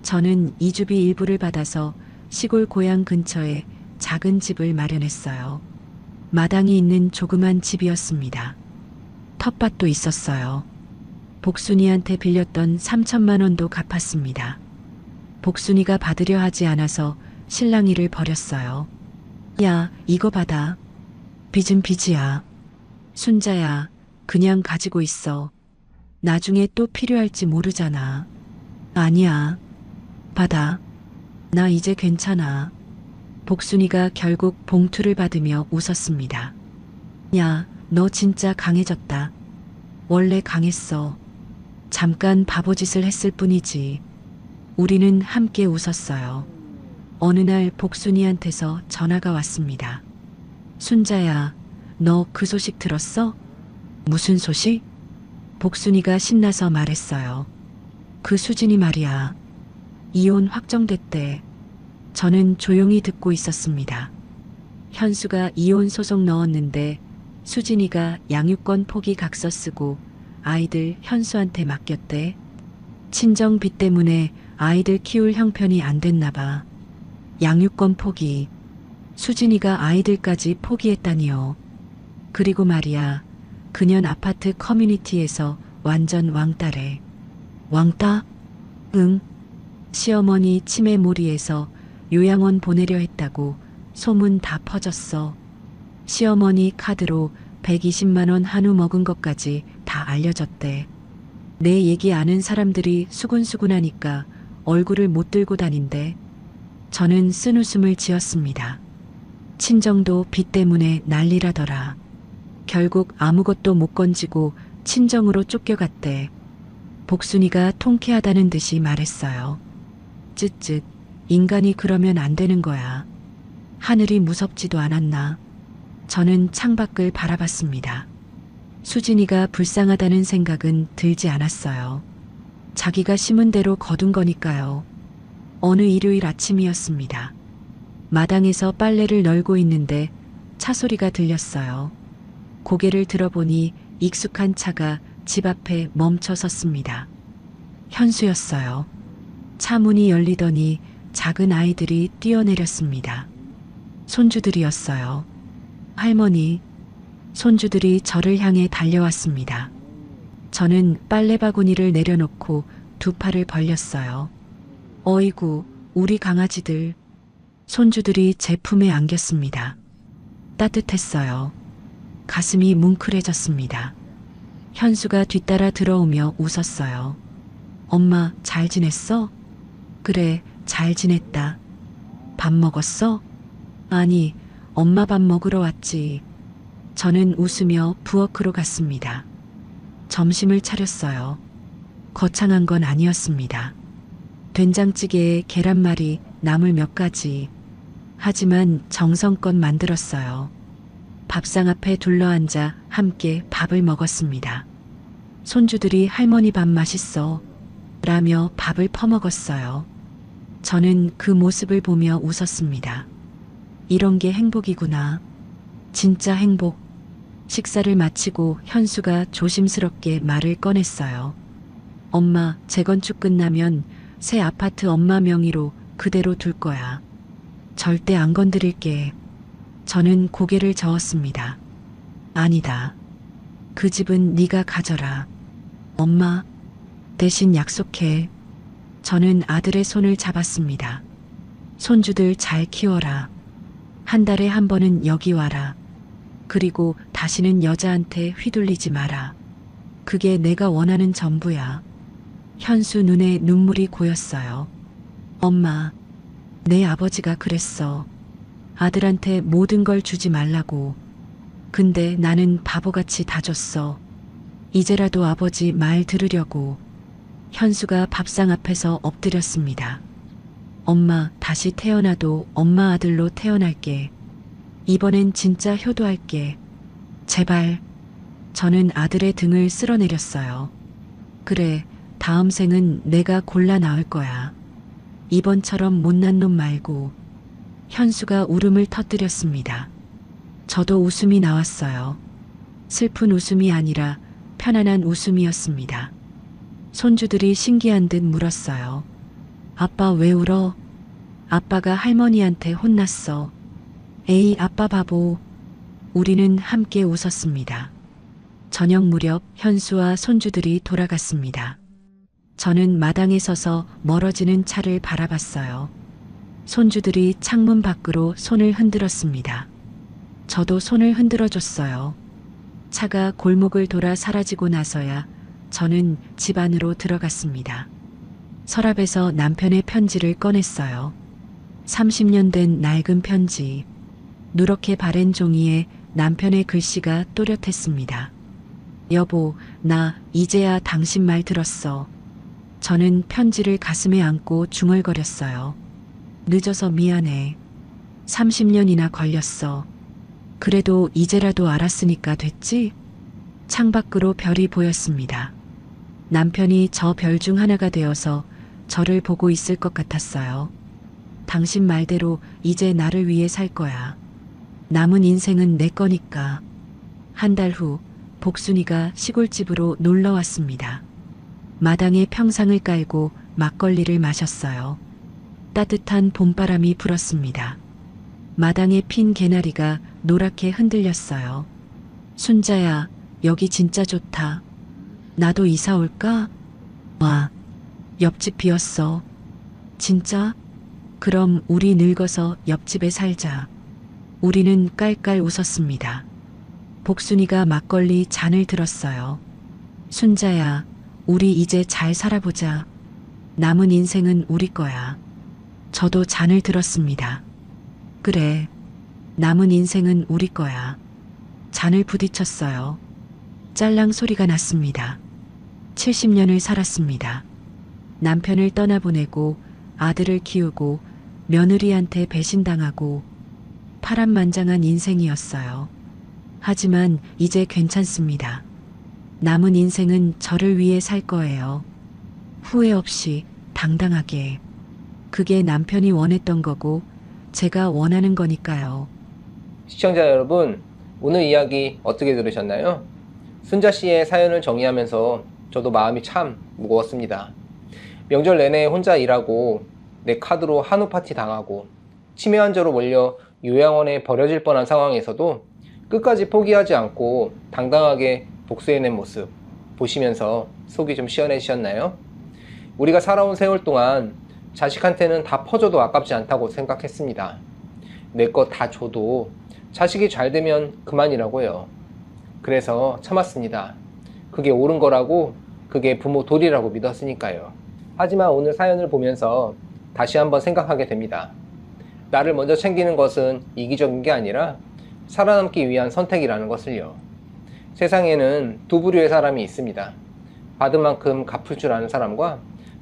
저는 이주비 일부를 받아서 시골 고향 근처에 작은 집을 마련했어요. 마당이 있는 조그만 집이었습니다. 텃밭도 있었어요. 복순이한테 빌렸던 3천만 원도 갚았습니다. 복순이가 받으려 하지 않아서 실랑이를 벌였어요. 야, 이거 받아. 빚은 빚이야. 순자야, 그냥 가지고 있어. 나중에 또 필요할지 모르잖아. 아니야. 받아. 나 이제 괜찮아. 복순이가 결국 봉투를 받으며 웃었습니다. 야, 너 진짜 강해졌다. 원래 강했어. 잠깐 바보짓을 했을 뿐이지. 우리는 함께 웃었어요. 어느 날 복순이한테서 전화가 왔습니다. 순자야, 너 그 소식 들었어? 무슨 소식? 복순이가 신나서 말했어요. 그 수진이 말이야. 이혼 확정됐대. 저는 조용히 듣고 있었습니다. 현수가 이혼 소송 넣었는데 수진이가 양육권 포기 각서 쓰고 아이들 현수한테 맡겼대. 친정 빚 때문에 아이들 키울 형편이 안 됐나 봐. 양육권 포기. 수진이가 아이들까지 포기했다니요. 그리고 말이야, 그년 아파트 커뮤니티에서 완전 왕따래. 왕따? 응. 시어머니 치매몰이에서 요양원 보내려 했다고 소문 다 퍼졌어. 시어머니 카드로 120만 원 한우 먹은 것까지 다 알려졌대. 내 얘기 아는 사람들이 수군수군하니까 얼굴을 못 들고 다닌대. 저는 쓴웃음을 지었습니다. 친정도 빚 때문에 난리라더라. 결국 아무것도 못 건지고 친정으로 쫓겨갔대. 복순이가 통쾌하다는 듯이 말했어요. 쯧쯧, 인간이 그러면 안 되는 거야. 하늘이 무섭지도 않았나. 저는 창밖을 바라봤습니다. 수진이가 불쌍하다는 생각은 들지 않았어요. 자기가 심은 대로 거둔 거니까요. 어느 일요일 아침이었습니다. 마당에서 빨래를 널고 있는데 차 소리가 들렸어요. 고개를 들어보니 익숙한 차가 집 앞에 멈춰 섰습니다. 현수였어요. 차 문이 열리더니 작은 아이들이 뛰어내렸습니다. 손주들이었어요. 할머니, 손주들이 저를 향해 달려왔습니다. 저는 빨래 바구니를 내려놓고 두 팔을 벌렸어요. 어이구, 우리 강아지들. 손주들이 제 품에 안겼습니다. 따뜻했어요. 가슴이 뭉클해졌습니다. 현수가 뒤따라 들어오며 웃었어요. 엄마, 잘 지냈어? 그래, 잘 지냈다. 밥 먹었어? 아니, 엄마 밥 먹으러 왔지. 저는 웃으며 부엌으로 갔습니다. 점심을 차렸어요. 거창한 건 아니었습니다. 된장찌개에 계란말이, 나물 몇 가지. 하지만 정성껏 만들었어요. 밥상 앞에 둘러앉아 함께 밥을 먹었습니다. 손주들이 할머니 밥 맛있어 라며 밥을 퍼먹었어요. 저는 그 모습을 보며 웃었습니다. 이런 게 행복이구나. 진짜 행복. 식사를 마치고 현수가 조심스럽게 말을 꺼냈어요. 엄마, 재건축 끝나면 새 아파트 엄마 명의로 그대로 둘 거야. 절대 안 건드릴게. 저는 고개를 저었습니다. 아니다. 그 집은 네가 가져라. 엄마, 대신 약속해. 저는 아들의 손을 잡았습니다. 손주들 잘 키워라. 한 달에 한 번은 여기 와라. 그리고 다시는 여자한테 휘둘리지 마라. 그게 내가 원하는 전부야. 현수 눈에 눈물이 고였어요. 엄마, 내 아버지가 그랬어. 아들한테 모든 걸 주지 말라고. 근데 나는 바보같이 다 줬어. 이제라도 아버지 말 들으려고. 현수가 밥상 앞에서 엎드렸습니다. 엄마, 다시 태어나도 엄마 아들로 태어날게. 이번엔 진짜 효도할게. 제발. 저는 아들의 등을 쓸어내렸어요. 그래, 다음 생은 내가 골라 낳을 거야. 이번처럼 못난 놈 말고. 현수가 울음을 터뜨렸습니다. 저도 웃음이 나왔어요. 슬픈 웃음이 아니라 편안한 웃음이었습니다. 손주들이 신기한 듯 물었어요. 아빠 왜 울어? 아빠가 할머니한테 혼났어. 에이, 아빠 바보. 우리는 함께 웃었습니다. 저녁 무렵 현수와 손주들이 돌아갔습니다. 저는 마당에 서서 멀어지는 차를 바라봤어요. 손주들이 창문 밖으로 손을 흔들었습니다. 저도 손을 흔들어 줬어요. 차가 골목을 돌아 사라지고 나서야 저는 집 안으로 들어갔습니다. 서랍에서 남편의 편지를 꺼냈어요. 30년 된 낡은 편지. 누렇게 바랜 종이에 남편의 글씨가 또렷했습니다. 여보, 나 이제야 당신 말 들었어. 저는 편지를 가슴에 안고 중얼거렸어요. 늦어서 미안해. 30년이나 걸렸어. 그래도 이제라도 알았으니까 됐지? 창밖으로 별이 보였습니다. 남편이 저 별 중 하나가 되어서 저를 보고 있을 것 같았어요. 당신 말대로 이제 나를 위해 살 거야. 남은 인생은 내 거니까. 한 달 후 복순이가 시골집으로 놀러 왔습니다. 마당에 평상을 깔고 막걸리를 마셨어요. 따뜻한 봄바람이 불었습니다. 마당에 핀 개나리가 노랗게 흔들렸어요. 순자야, 여기 진짜 좋다. 나도 이사 올까? 와, 옆집 비었어. 진짜? 그럼 우리 늙어서 옆집에 살자. 우리는 깔깔 웃었습니다. 복순이가 막걸리 잔을 들었어요. 순자야, 우리 이제 잘 살아보자. 남은 인생은 우리 거야. 저도 잔을 들었습니다. 그래, 남은 인생은 우리 거야. 잔을 부딪혔어요. 짤랑 소리가 났습니다. 70년을 살았습니다. 남편을 떠나보내고 아들을 키우고 며느리한테 배신당하고 파란만장한 인생이었어요. 하지만 이제 괜찮습니다. 남은 인생은 저를 위해 살 거예요. 후회 없이 당당하게. 그게 남편이 원했던 거고 제가 원하는 거니까요. 시청자 여러분, 오늘 이야기 어떻게 들으셨나요? 순자 씨의 사연을 정리하면서 저도 마음이 참 무거웠습니다. 명절 내내 혼자 일하고 내 카드로 한우 파티 당하고 치매 환자로 몰려 요양원에 버려질 뻔한 상황에서도 끝까지 포기하지 않고 당당하게 복수해낸 모습 보시면서 속이 좀 시원해지셨나요? 우리가 살아온 세월 동안 자식한테는 다 퍼줘도 아깝지 않다고 생각했습니다. 내 것 다 줘도 자식이 잘 되면 그만이라고 해요. 그래서 참았습니다. 그게 옳은 거라고, 그게 부모 도리라고 믿었으니까요. 하지만 오늘 사연을 보면서 다시 한번 생각하게 됩니다. 나를 먼저 챙기는 것은 이기적인 게 아니라 살아남기 위한 선택이라는 것을요. 세상에는 두 부류의 사람이 있습니다. 받은 만큼 갚을 줄 아는 사람과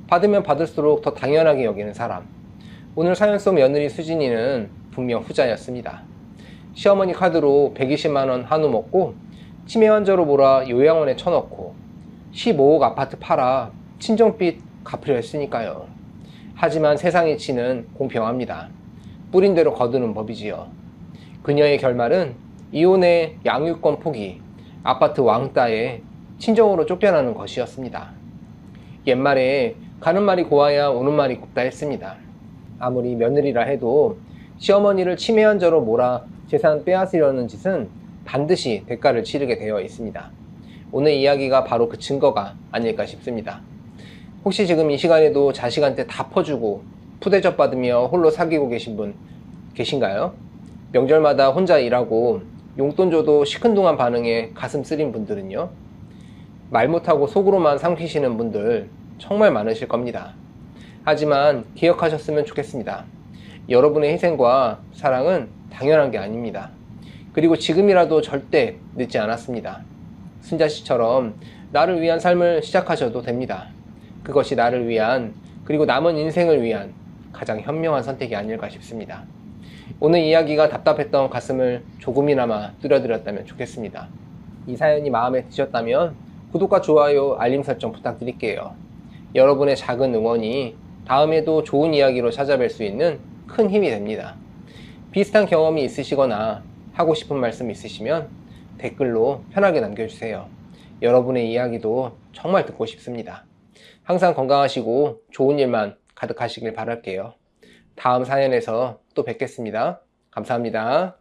받으면 받을수록 더 당연하게 여기는 사람. 오늘 사연 속 며느리 수진이는 분명 후자였습니다. 시어머니 카드로 120만원 한우 먹고 치매 환자로 몰아 요양원에 쳐넣고 15억 아파트 팔아 친정빚 갚으려 했으니까요. 하지만 세상 이치는 공평합니다. 뿌린 대로 거두는 법이지요. 그녀의 결말은 이혼의 양육권 포기, 아파트 왕따에 친정으로 쫓겨나는 것이었습니다. 옛말에 가는 말이 고와야 오는 말이 곱다 했습니다. 아무리 며느리라 해도 시어머니를 치매 환자로 몰아 재산 빼앗으려는 짓은 반드시 대가를 치르게 되어 있습니다. 오늘 이야기가 바로 그 증거가 아닐까 싶습니다. 혹시 지금 이 시간에도 자식한테 다 퍼주고 푸대접 받으며 홀로 사귀고 계신 분 계신가요? 명절마다 혼자 일하고 용돈 줘도 시큰둥한 반응에 가슴 쓰린 분들은요? 말 못하고 속으로만 삼키시는 분들 정말 많으실 겁니다. 하지만 기억하셨으면 좋겠습니다. 여러분의 희생과 사랑은 당연한 게 아닙니다. 그리고 지금이라도 절대 늦지 않았습니다. 순자 씨처럼 나를 위한 삶을 시작하셔도 됩니다. 그것이 나를 위한, 그리고 남은 인생을 위한 가장 현명한 선택이 아닐까 싶습니다. 오늘 이야기가 답답했던 가슴을 조금이나마 뚫어드렸다면 좋겠습니다. 이 사연이 마음에 드셨다면 구독과 좋아요, 알림 설정 부탁드릴게요. 여러분의 작은 응원이 다음에도 좋은 이야기로 찾아뵐 수 있는 큰 힘이 됩니다. 비슷한 경험이 있으시거나 하고 싶은 말씀 있으시면 댓글로 편하게 남겨주세요. 여러분의 이야기도 정말 듣고 싶습니다. 항상 건강하시고 좋은 일만 가득하시길 바랄게요. 다음 사연에서 또 뵙겠습니다. 감사합니다.